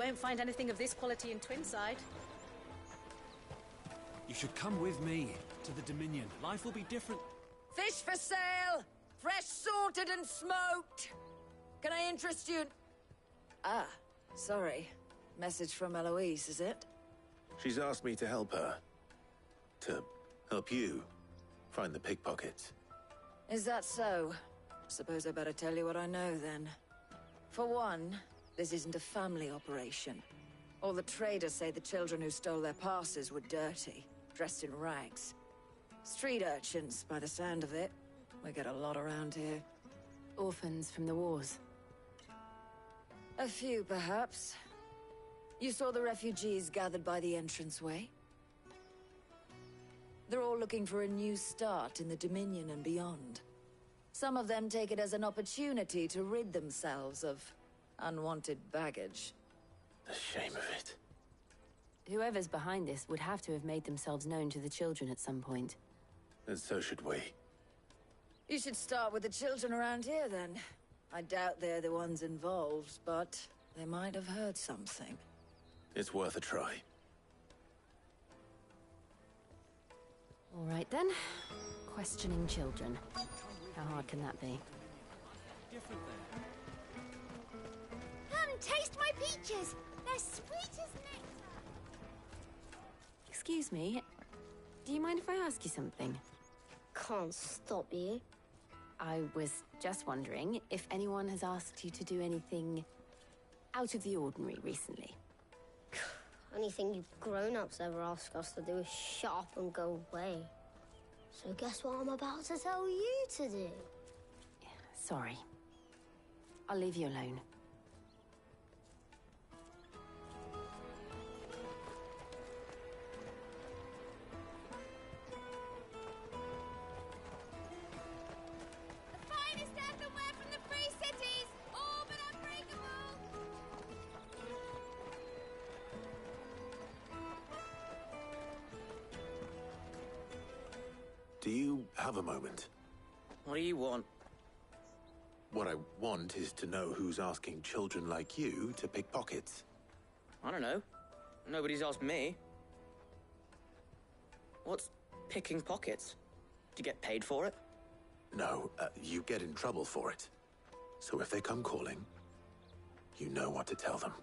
won't find anything of this quality in Twinside. You should come with me to the Dominion. Life will be different. Fish for sale! Fresh sorted and smoked! Can I interest you in... Ah, sorry. Message from Eloise, is it? She's asked me to help her. To help you find the pickpockets. Is that so? Suppose I better tell you what I know, then. For one, this isn't a family operation. All the traders say the children who stole their passes were dirty, dressed in rags. Street urchins, by the sound of it. We get a lot around here. Orphans from the wars. A few, perhaps. You saw the refugees gathered by the entranceway? They're all looking for a new start in the Dominion and beyond. Some of them take it as an opportunity to rid themselves of unwanted baggage. The shame of it. Whoever's behind this would have to have made themselves known to the children at some point. And so should we. You should start with the children around here, then. I doubt they're the ones involved, but they might have heard something. It's worth a try. All right, then. Questioning children. How hard can that be? Come, taste my peaches! They're sweet as nectar! Excuse me. Do you mind if I ask you something? Can't stop you. I was just wondering if anyone has asked you to do anything out of the ordinary recently. Anything you grown-ups ever ask us to do is shut up and go away. So guess what I'm about to tell you to do? Sorry. I'll leave you alone. The finest earthenware from the Free Cities! All but unbreakable! Do you have a moment? What do you want? What I want is to know who's asking children like you to pick pockets. I don't know. Nobody's asked me. What's picking pockets? Do you get paid for it? No, you get in trouble for it. So if they come calling, you know what to tell them.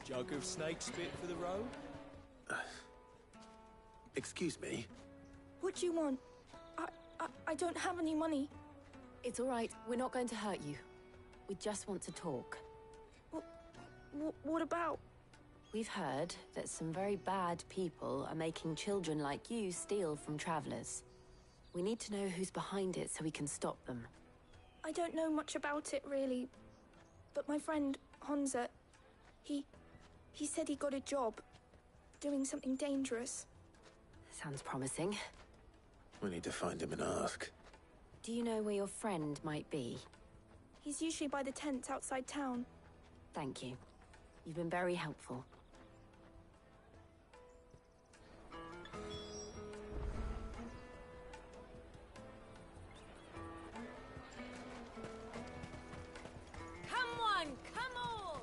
Jug of snake spit for the road? Excuse me? What do you want? I don't have any money. It's all right. We're not going to hurt you. We just want to talk. What about? We've heard that some very bad people are making children like you steal from travelers. We need to know who's behind it so we can stop them. I don't know much about it, really. But my friend, Honza, he said he got a job doing something dangerous. Sounds promising. We need to find him and ask. Do you know where your friend might be? He's usually by the tents outside town. Thank you. You've been very helpful. Come one, come all!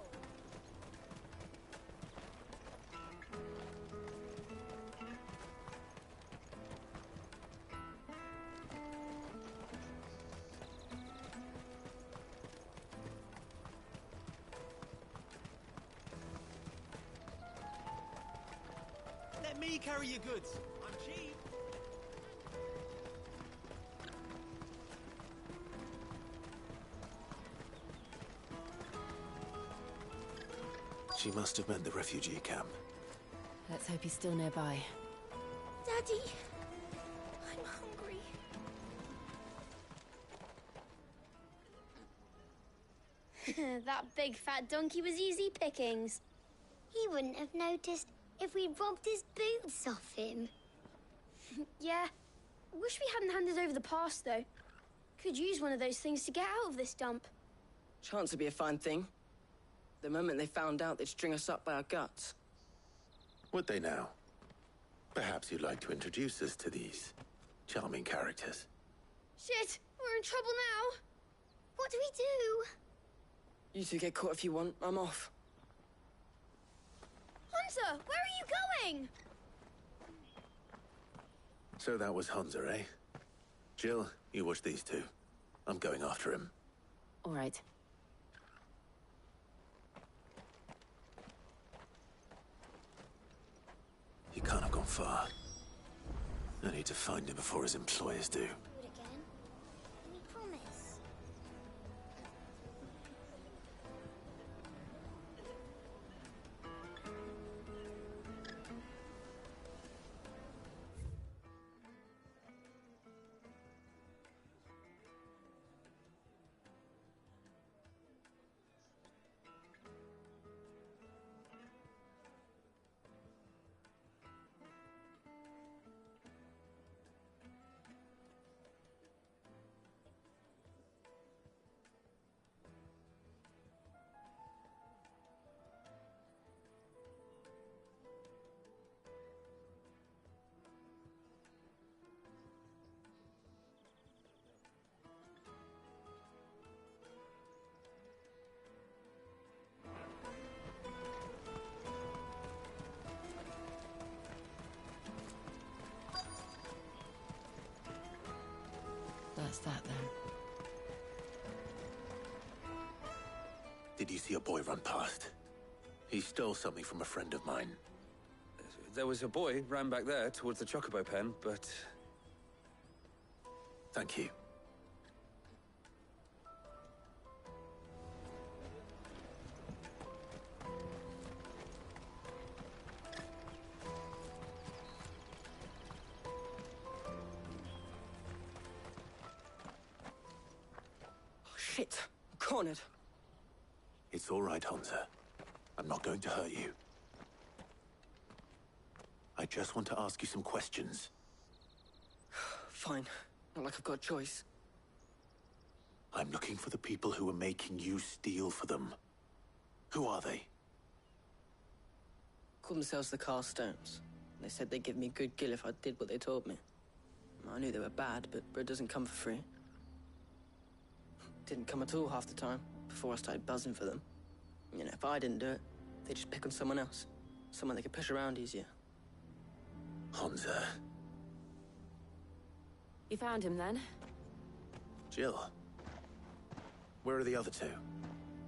Let me carry your goods. I'm cheap. She must have meant the refugee camp. Let's hope he's still nearby. Daddy, I'm hungry. That big fat donkey was easy pickings. He wouldn't have noticed if we robbed his boots off him. Yeah. Wish we hadn't handed over the pass, though. Could use one of those things to get out of this dump. Chance would be a fine thing. The moment they found out, they'd string us up by our guts. Would they now? Perhaps you'd like to introduce us to these Charming characters. Shit! We're in trouble now! What do we do? You two get caught if you want. I'm off. Hunter, where are you going? So that was Hunter, eh? Jill, you watch these two. I'm going after him. All right. He can't have gone far. I need to find him before his employers do. Do it again. We promise. That's that then. Did you see a boy run past? He stole something from a friend of mine. There was a boy round back there towards the chocobo pen, but... Thank you. Shit, I'm cornered. It's all right, Hunter. I'm not going to hurt you. I just want to ask you some questions. Fine. Not like I've got a choice. I'm looking for the people who are making you steal for them. Who are they? Called themselves the Carstones. They said they'd give me good gill if I did what they told me. I knew they were bad, but bread doesn't come for free. Didn't come at all half the time, before I started buzzing for them. You know, if I didn't do it, they'd just pick on someone else. Someone they could push around easier. Hunter. You found him then? Jill. Where are the other two?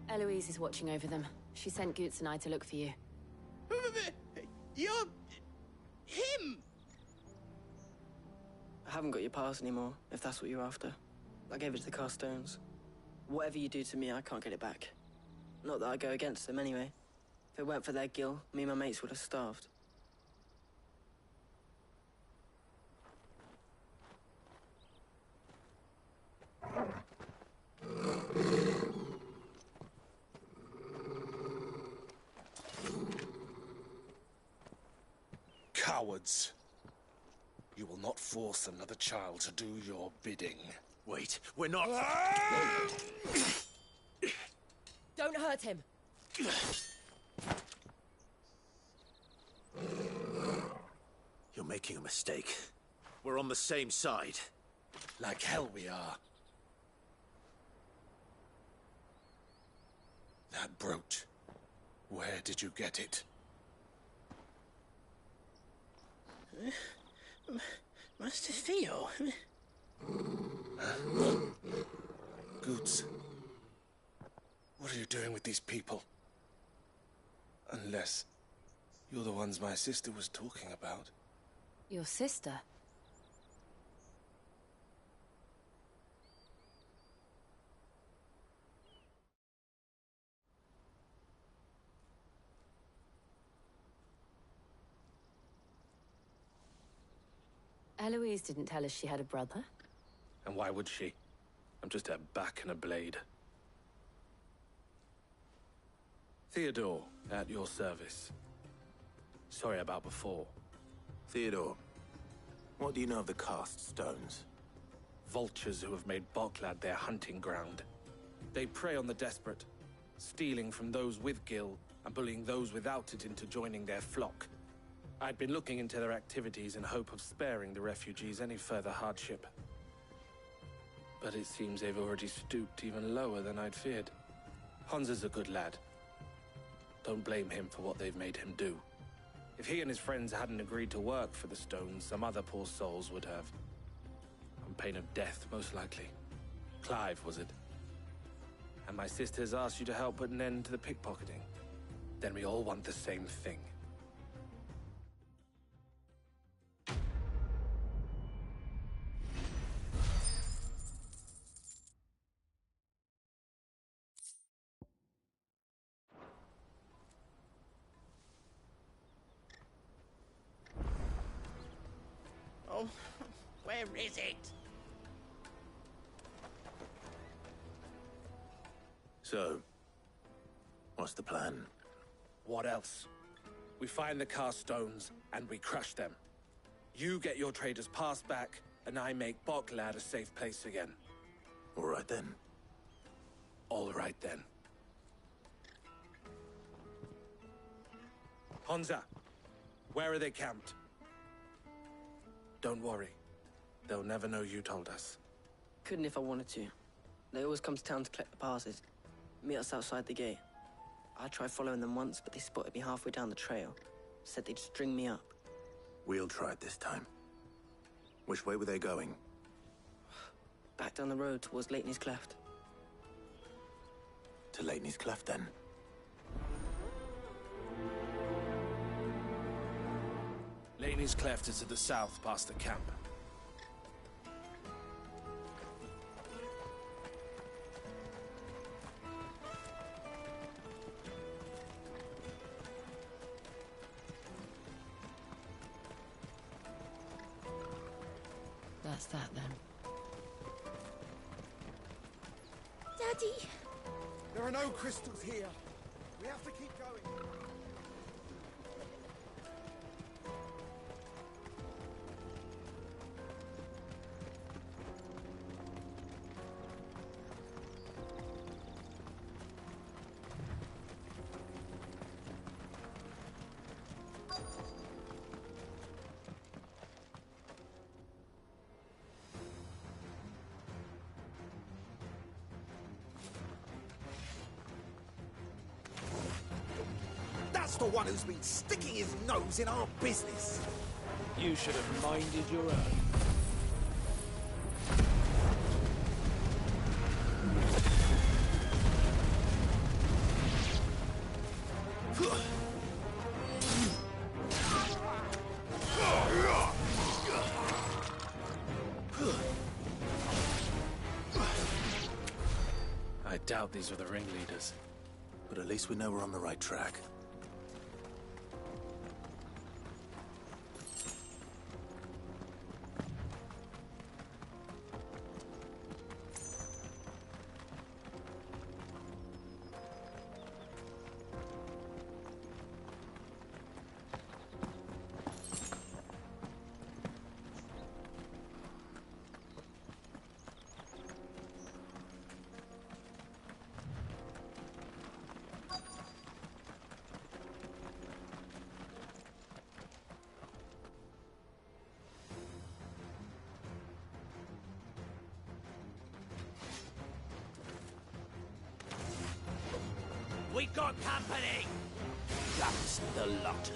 Eloise is watching over them. She sent Goots and I to look for you. You're... him! I haven't got your pass anymore, if that's what you're after. I gave it to the Carstones. Whatever you do to me, I can't get it back. Not that I go against them anyway. If it weren't for their gill, me and my mates would have starved. Cowards. You will not force another child to do your bidding. Wait, we're not... Don't hurt him! You're making a mistake. We're on the same side. Like hell we are. That brooch. Where did you get it? Master Theo. Goots. What are you doing with these people? Unless you're the ones my sister was talking about. Your sister? Eloise didn't tell us she had a brother. And why would she? I'm just a back and a blade. Theodore, at your service. Sorry about before. Theodore, what do you know of the Cast Stones? Vultures who have made Boklad their hunting ground. They prey on the desperate, stealing from those with gill and bullying those without it into joining their flock. I'd been looking into their activities in hope of sparing the refugees any further hardship. But it seems they've already stooped even lower than I'd feared. Hans is a good lad. Don't blame him for what they've made him do. If he and his friends hadn't agreed to work for the stones, some other poor souls would have. On pain of death, most likely. Clive, was it? And my sisters asked you to help put an end to the pickpocketing. Then we all want the same thing. Oh, where is it? So, what's the plan? What else? We find the cast stones and we crush them. You get your trader's pass back, and I make Boklad a safe place again. All right then. All right then. Honza, where are they camped? Don't worry. They'll never know you told us. Couldn't if I wanted to. They always come to town to collect the passes. Meet us outside the gate. I tried following them once, but they spotted me halfway down the trail. Said they'd string me up. We'll try it this time. Which way were they going? Back down the road towards Leighton's Cleft. To Leighton's Cleft, then? Leighton's Cleft is to the south, past the camp. That's that, then. Daddy! There are no crystals here. We have to keep going. That's the one who's been sticking his nose in our business. You should have minded your own. I doubt these are the ringleaders. But at least we know we're on the right track. We got company! That's the lot of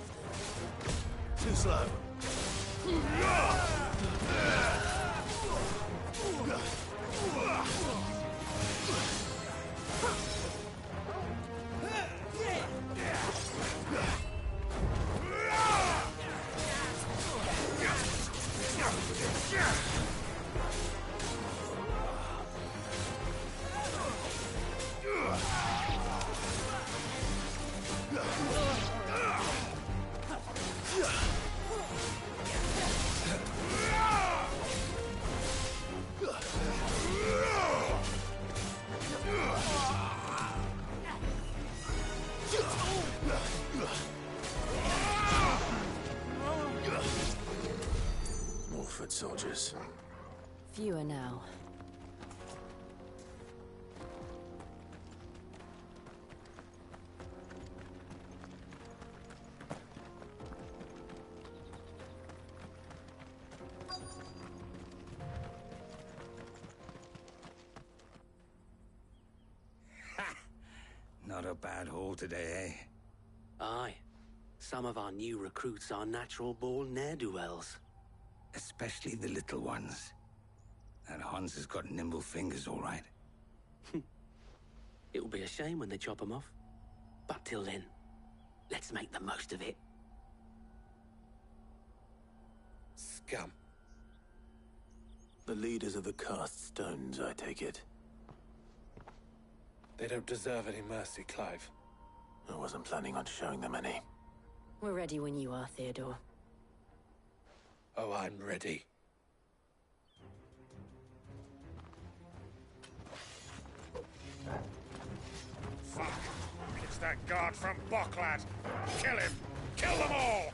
them. Too slow. More foot soldiers. Fewer now. Not a bad haul today, eh? Aye. Some of our new recruits are natural-born ne'er-do-wells. Especially the little ones. That Hans has got nimble fingers, all right. It'll be a shame when they chop them off. But till then, let's make the most of it. Scum. The leaders of the cast stones, I take it. They don't deserve any mercy, Clive. I wasn't planning on showing them any. We're ready when you are, Theodore. Oh, I'm ready. Fuck! It's that guard from Bocklad! Kill him! Kill them all!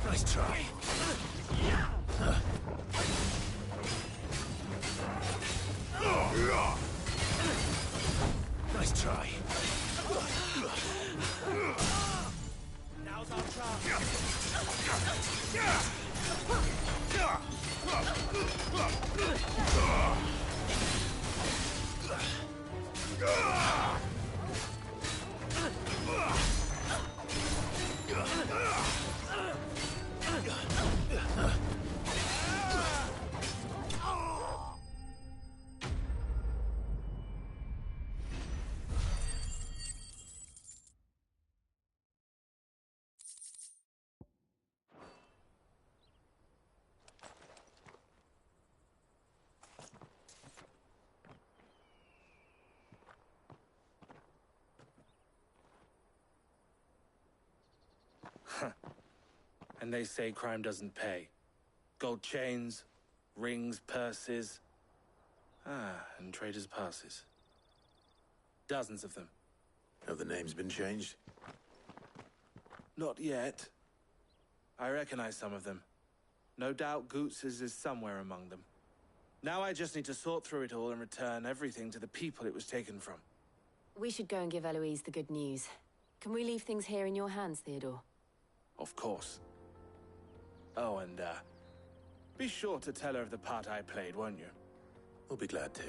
Nice try. Nice try. Now's our And they say crime doesn't pay. Gold chains, rings, purses. And traders' passes. Dozens of them. Have the names been changed? Not yet. I recognize some of them. No doubt Goots's is somewhere among them. Now I just need to sort through it all and return everything to the people it was taken from. We should go and give Eloise the good news. Can we leave things here in your hands, Theodore? Of course. Oh, and, be sure to tell her of the part I played, won't you? We'll be glad to.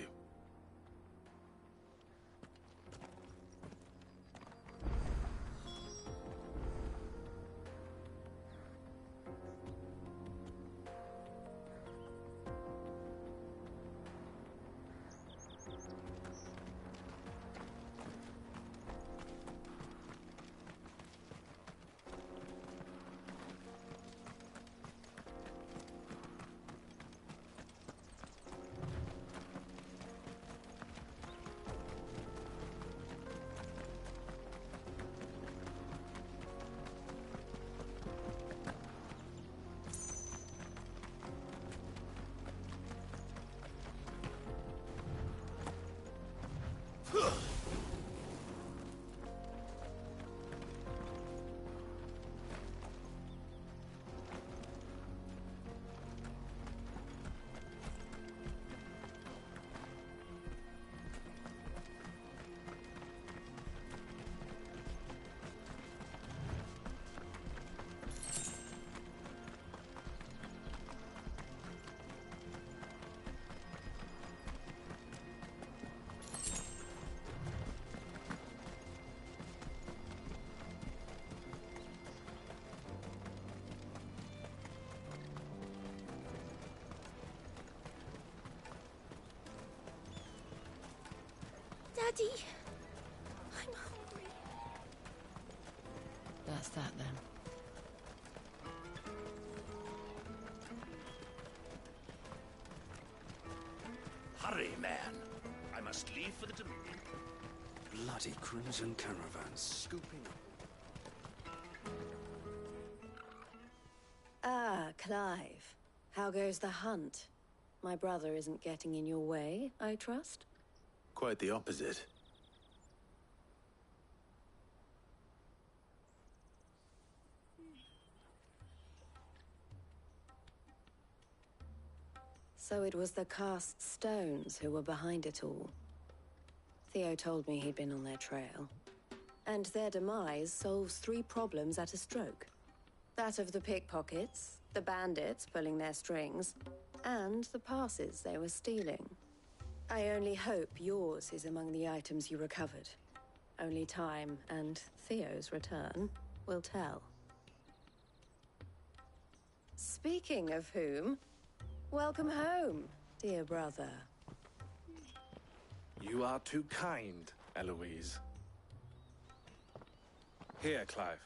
Daddy! I'm hungry. That's that then. Hurry, man. I must leave for the Dominion. Bloody crimson caravans scooping up. Ah, Clive. How goes the hunt? My brother isn't getting in your way, I trust? Quite the opposite. So it was the cast stones who were behind it all. Theo told me he'd been on their trail. And their demise solves 3 problems at a stroke. That of the pickpockets, the bandits pulling their strings, and the passes they were stealing. I only hope yours is among the items you recovered. Only time and Theo's return will tell. Speaking of whom, welcome home, dear brother. You are too kind, Eloise. Here, Clive.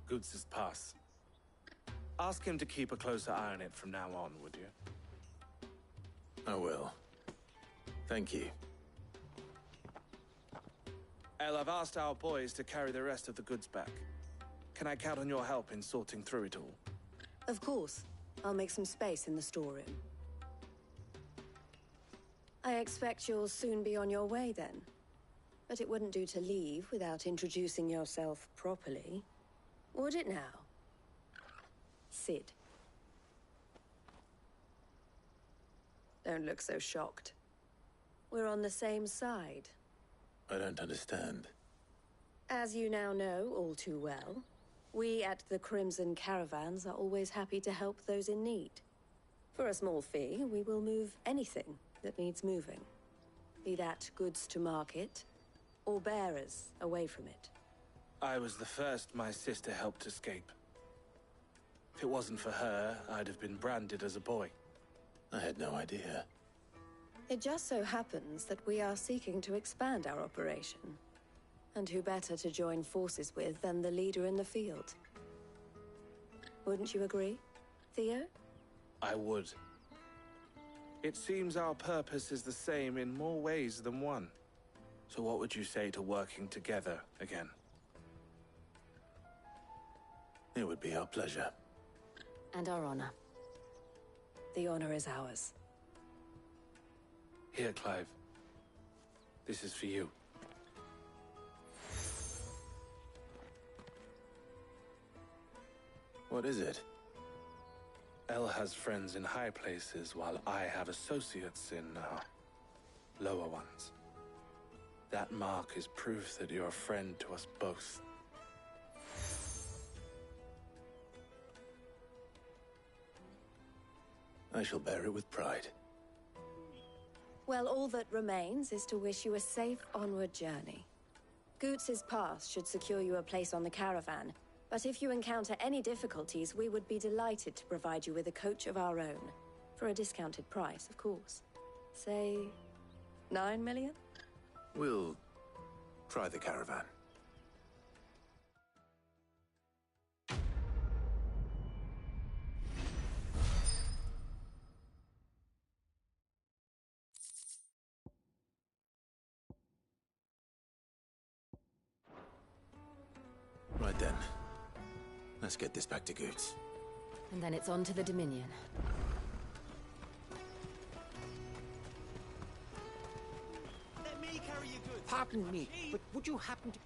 Goots' pass. Ask him to keep a closer eye on it from now on, would you? I will. Thank you. El, I've asked our boys to carry the rest of the goods back. Can I count on your help in sorting through it all? Of course. I'll make some space in the storeroom. I expect you'll soon be on your way then. But it wouldn't do to leave without introducing yourself properly. Would it now? Sid. Don't look so shocked. We're on the same side. I don't understand. As you now know all too well, we at the Crimson Caravans are always happy to help those in need. For a small fee, we will move anything that needs moving. Be that goods to market, or bearers away from it. I was the first my sister helped escape. If it wasn't for her, I'd have been branded as a boy. I had no idea. It just so happens that we are seeking to expand our operation. And who better to join forces with than the leader in the field? Wouldn't you agree, Theo? I would. It seems our purpose is the same in more ways than one. So what would you say to working together again? It would be our pleasure. And our honor. The honor is ours. Here, Clive. This is for you. What is it? El has friends in high places, while I have associates in, lower ones. That mark is proof that you're a friend to us both. I shall bear it with pride. Well, all that remains is to wish you a safe onward journey. Goots' pass should secure you a place on the caravan, but if you encounter any difficulties, we would be delighted to provide you with a coach of our own. For a discounted price, of course. Say, 9 million? We'll try the caravan. Right then. Let's get this back to Goots. And then it's on to the Dominion. Let me carry your goods. Pardon me, but would you happen to...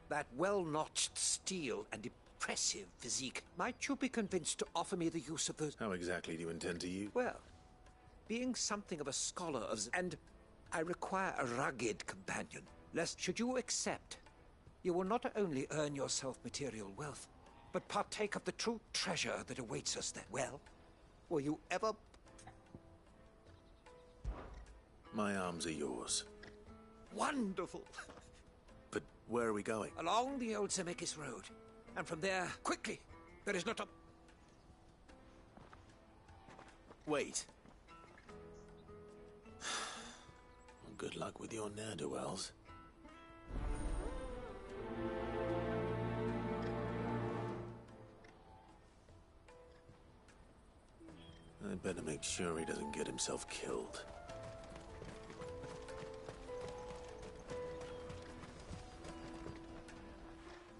That well-notched steel and impressive physique, might you be convinced to offer me the use of those... How exactly do you intend to use? Well, being something of a scholar of... And I require a rugged companion, lest should you accept, you will not only earn yourself material wealth, but partake of the true treasure that awaits us then. Well, will you ever... My arms are yours. Wonderful! But where are we going? Along the old Zemeckis Road. And from there, quickly! There is not a... Wait. Well, good luck with your ne'er-do-wells. Better make sure he doesn't get himself killed.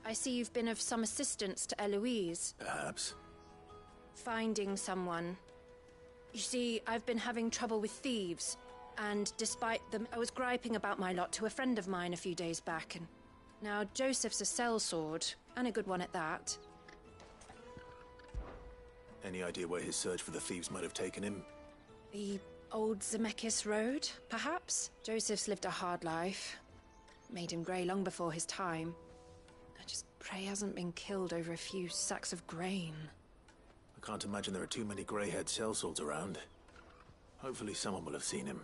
I see you've been of some assistance to Eloise. Perhaps. Finding someone. You see, I've been having trouble with thieves, and despite them, I was griping about my lot to a friend of mine a few days back, and now Joseph's a sellsword, and a good one at that. Any idea where his search for the thieves might have taken him? The old Zemeckis Road, perhaps? Joseph's lived a hard life. Made him grey long before his time. I just pray he hasn't been killed over a few sacks of grain. I can't imagine there are too many grey-haired sellswords around. Hopefully someone will have seen him.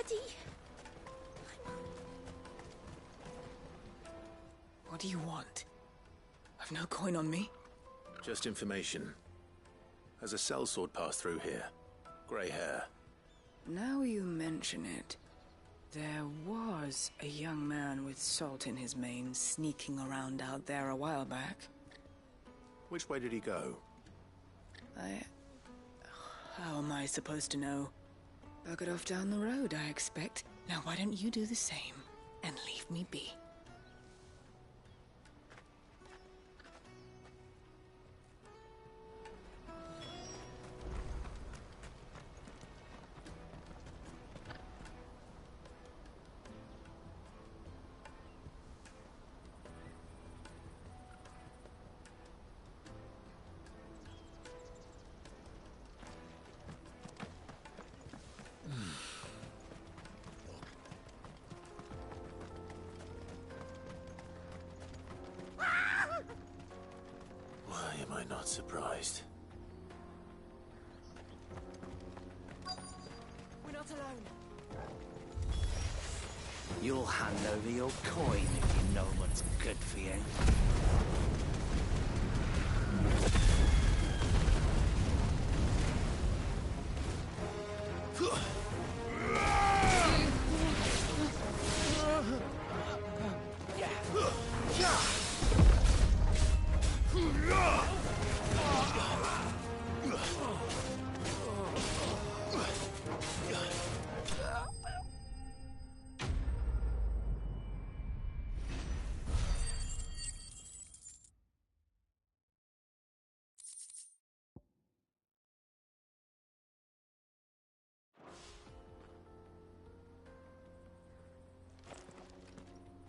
Daddy! What do you want? I've no coin on me. Just information. Has a sellsword passed through here? Grey hair. Now you mention it, there was a young man with salt in his mane sneaking around out there a while back. Which way did he go? How am I supposed to know? Buggered off down the road, I expect. Now why don't you do the same and leave me be? Why am I not surprised? We're not alone. You'll hand over your coin if you know what's good for you.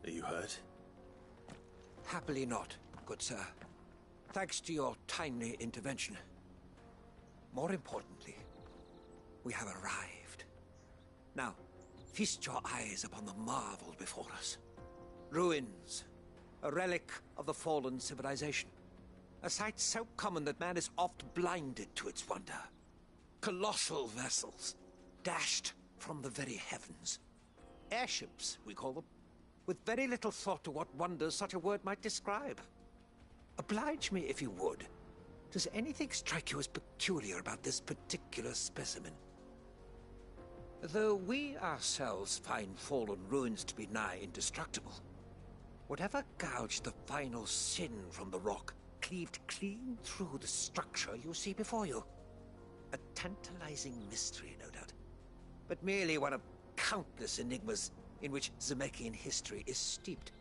Are you hurt? Happily not, good sir. Thanks to your timely intervention. More importantly, we have arrived. Now, feast your eyes upon the marvel before us. Ruins, a relic of the fallen civilization. A sight so common that man is oft blinded to its wonder. Colossal vessels, dashed from the very heavens. Airships, we call them, with very little thought to what wonders such a word might describe. Oblige me if you would. Does anything strike you as peculiar about this particular specimen? Though we ourselves find fallen ruins to be nigh indestructible, whatever gouged the final sin from the rock cleaved clean through the structure you see before you. A tantalizing mystery, no doubt, but merely one of countless enigmas in which Zemeckis history is steeped.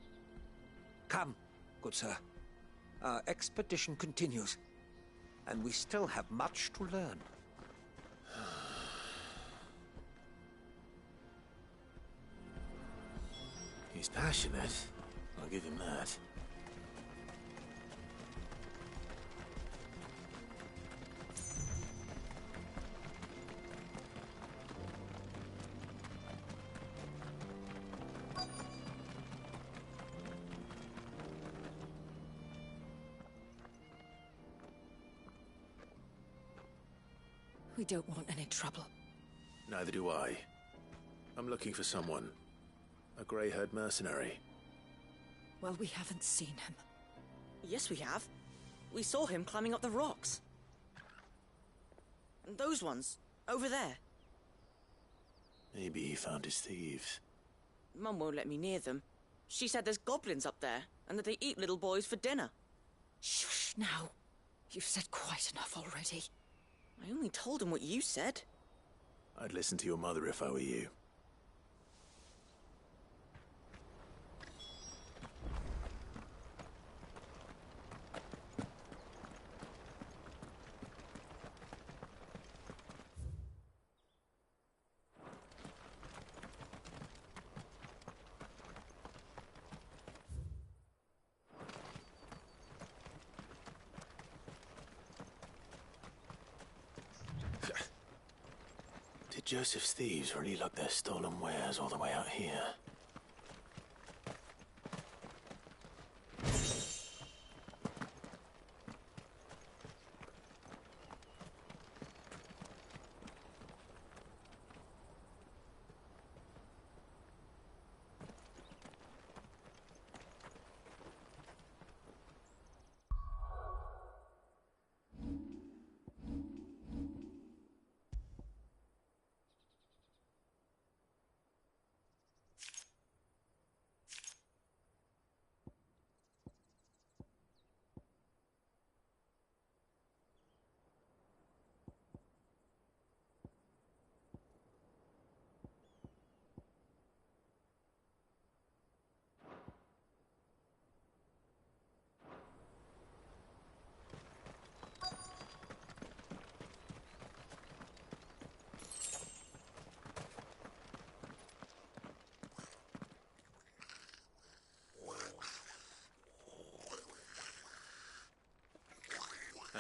Come, good sir. Our expedition continues, and we still have much to learn. He's passionate. I'll give him that. We don't want any trouble. Neither do I. I'm looking for someone. A grey-haired mercenary. Well, we haven't seen him. Yes, we have. We saw him climbing up the rocks. And those ones, over there. Maybe he found his thieves. Mum won't let me near them. She said there's goblins up there, and that they eat little boys for dinner. Shush, now. You've said quite enough already. I only told him what you said. I'd listen to your mother if I were you. Did Joseph's thieves really lug their stolen wares all the way out here?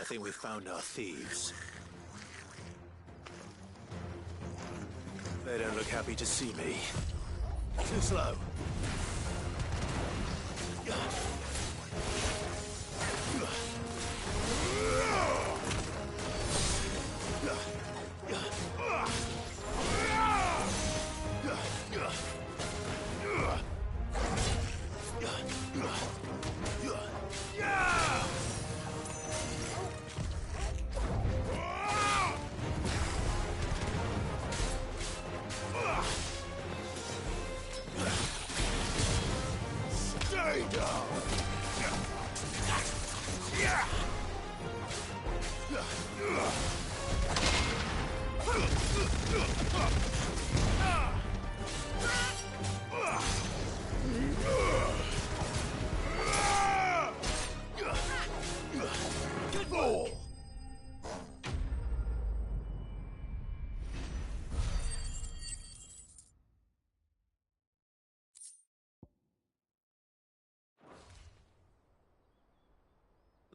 think we found our thieves. They don't look happy to see me. Too slow.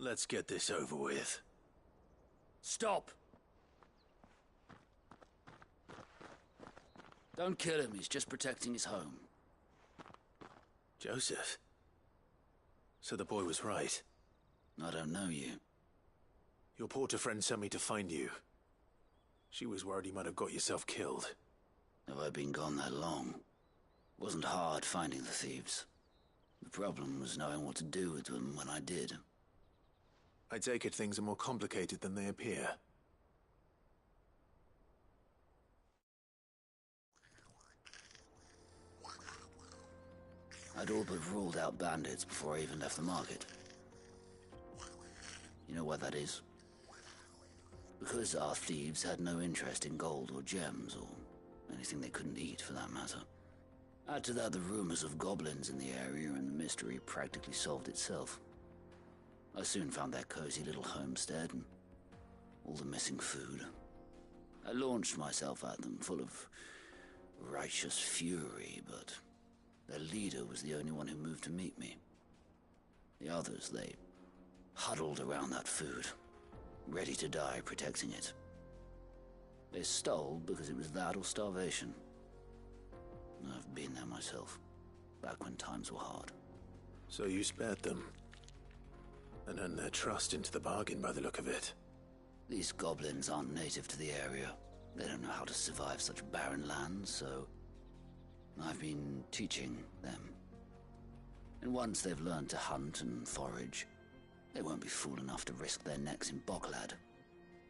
Let's get this over with. Stop! Don't kill him, he's just protecting his home. Joseph? So the boy was right. I don't know you. Your porter friend sent me to find you. She was worried you might have got yourself killed. Have I been gone that long? Wasn't hard finding the thieves. The problem was knowing what to do with them when I did. I take it things are more complicated than they appear. I'd all but ruled out bandits before I even left the market. You know why that is? Because our thieves had no interest in gold or gems, or anything they couldn't eat for that matter. Add to that the rumors of goblins in the area, and the mystery practically solved itself. I soon found their cozy little homestead and all the missing food. I launched myself at them, full of righteous fury, but their leader was the only one who moved to meet me. The others, they huddled around that food, ready to die protecting it. They stole because it was that or starvation. I've been there myself, back when times were hard. So you spared them? And earned their trust into the bargain by the look of it. These goblins aren't native to the area. They don't know how to survive such barren lands, so I've been teaching them. And once they've learned to hunt and forage, they won't be fool enough to risk their necks in Bocklad.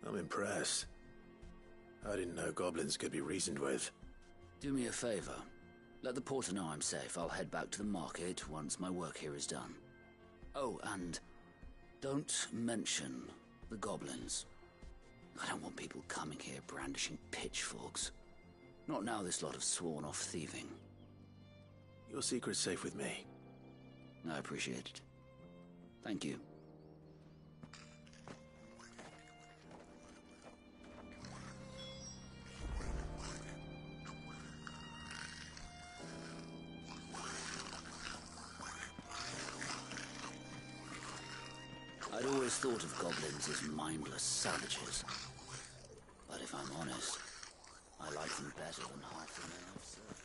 I'm impressed. I didn't know goblins could be reasoned with. Do me a favor. Let the porter know I'm safe. I'll head back to the market once my work here is done. Oh, and don't mention the goblins. I don't want people coming here brandishing pitchforks. Not now this lot have sworn off thieving. Your secret's safe with me. I appreciate it. Thank you. I'd always thought of goblins as mindless savages. But if I'm honest, I like them better than half the men I've served.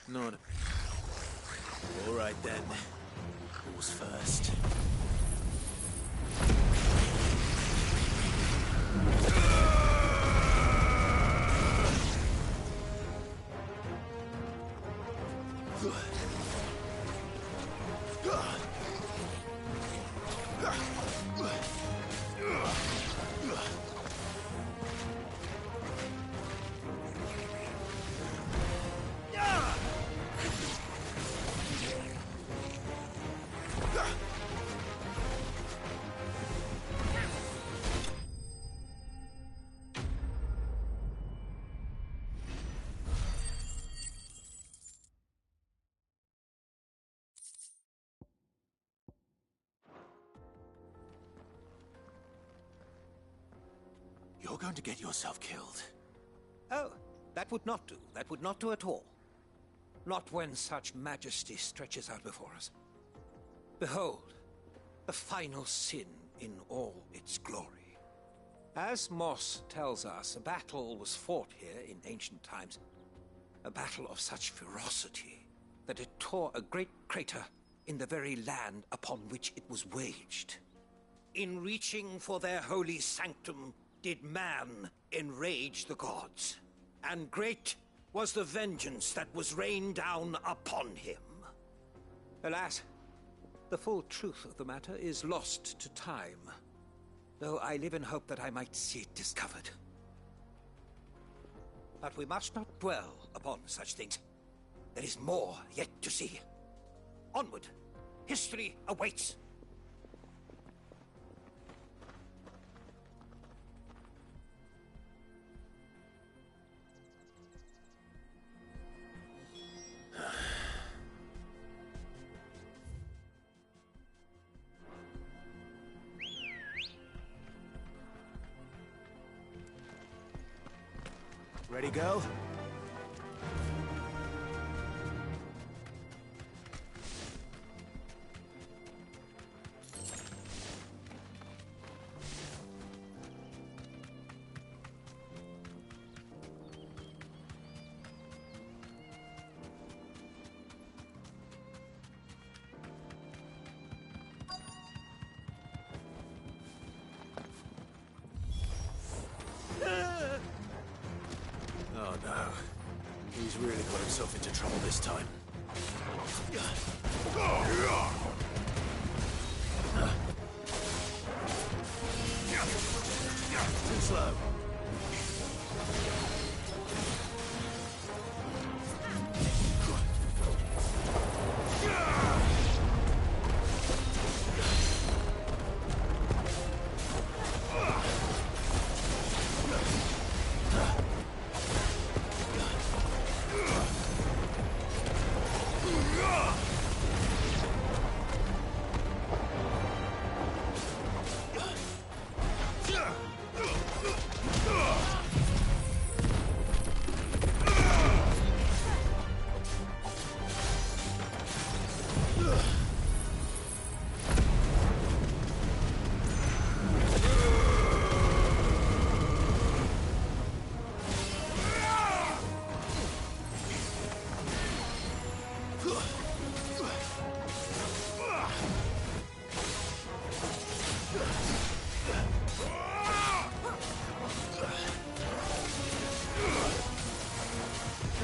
Not. All right then. Who's first? You're going to get yourself killed. Oh, that would not do. That would not do at all. Not when such majesty stretches out before us. Behold, the final sin in all its glory. As Moss tells us, a battle was fought here in ancient times. A battle of such ferocity that it tore a great crater in the very land upon which it was waged. In reaching for their holy sanctum, did man enrage the gods, and great was the vengeance that was rained down upon him. Alas, the full truth of the matter is lost to time, though I live in hope that I might see it discovered. But we must not dwell upon such things. There is more yet to see. Onward! History awaits! Ready, go? Oh no. He's really got himself into trouble this time. Too slow.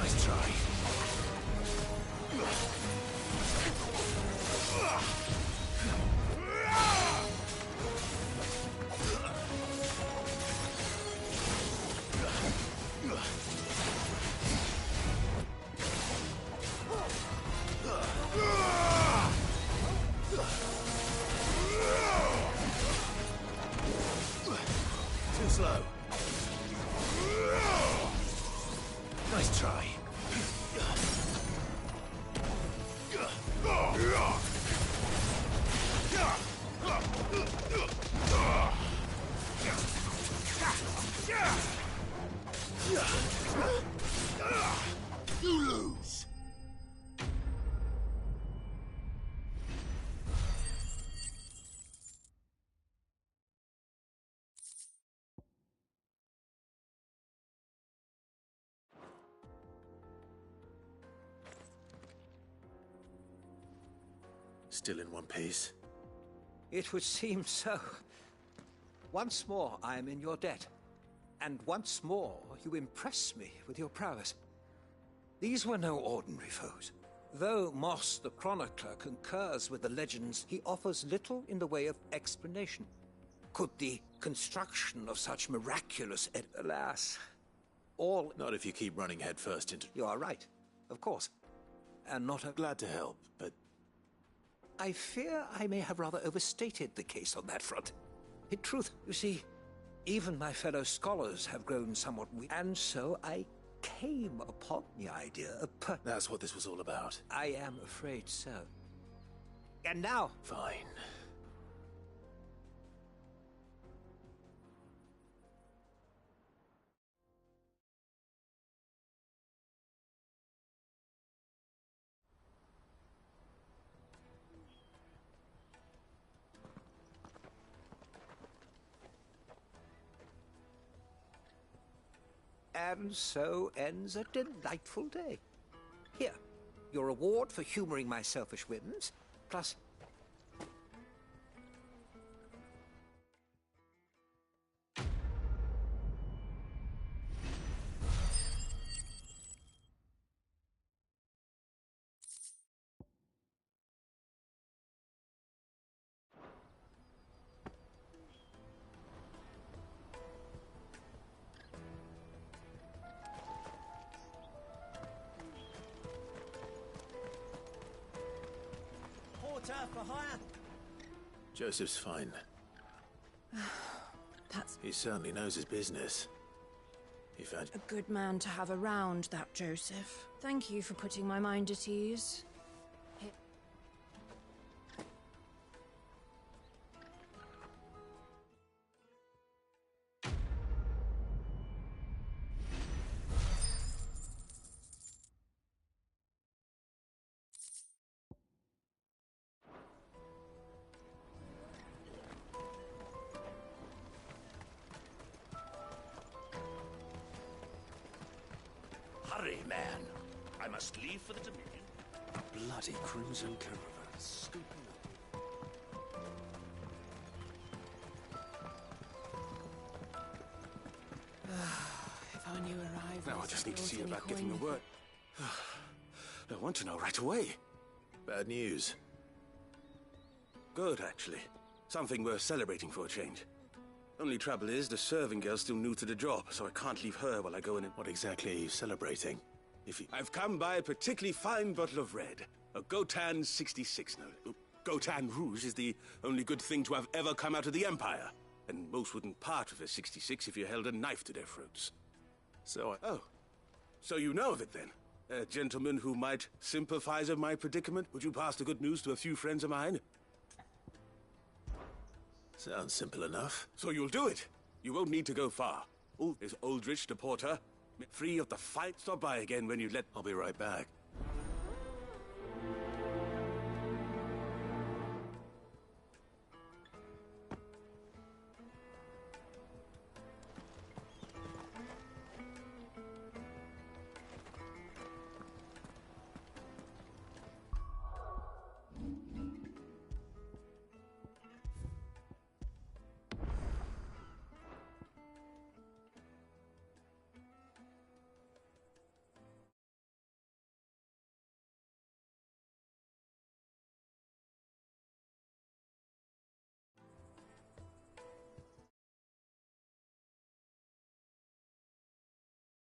Nice try. Too slow. Nice try. You lose. Still in one piece? It would seem so. Once more I am in your debt. And once more you impress me with your prowess. These were no ordinary foes. Though Moss the Chronicler concurs with the legends, he offers little in the way of explanation. Could the construction of such miraculous alas, all... Not if you keep running headfirst into... You are right, of course. And not a... Glad to help, but... I fear I may have rather overstated the case on that front. In truth, you see, even my fellow scholars have grown somewhat weak, and so I came upon the idea of That's what this was all about. I am afraid so. And now... Fine. And so ends a delightful day. Here, your reward for humoring my selfish whims, plus... For hire. Joseph's fine. He certainly knows his business. He found... A good man to have around, that Joseph. Thank you for putting my mind at ease. Hurry, man. I must leave for the Dominion. A bloody crimson caravan scooping up. If only you arrived. Now I just need to see about getting the word. I want to know right away. Bad news. Good, actually. Something worth celebrating for a change. Only trouble is, the serving girl's still new to the job, so I can't leave her while I go in and... What exactly are you celebrating? I've come by a particularly fine bottle of red. A Gotan 66, no. Gotan Rouge is the only good thing to have ever come out of the Empire. And most wouldn't part with a 66 if you held a knife to their throats. Oh. So you know of it, then? A gentleman who might sympathize with my predicament? Would you pass the good news to a few friends of mine? Sounds simple enough. So you'll do it. You won't need to go far. There's Aldrich, the porter. Free of the fight. Stop by again when you let... I'll be right back.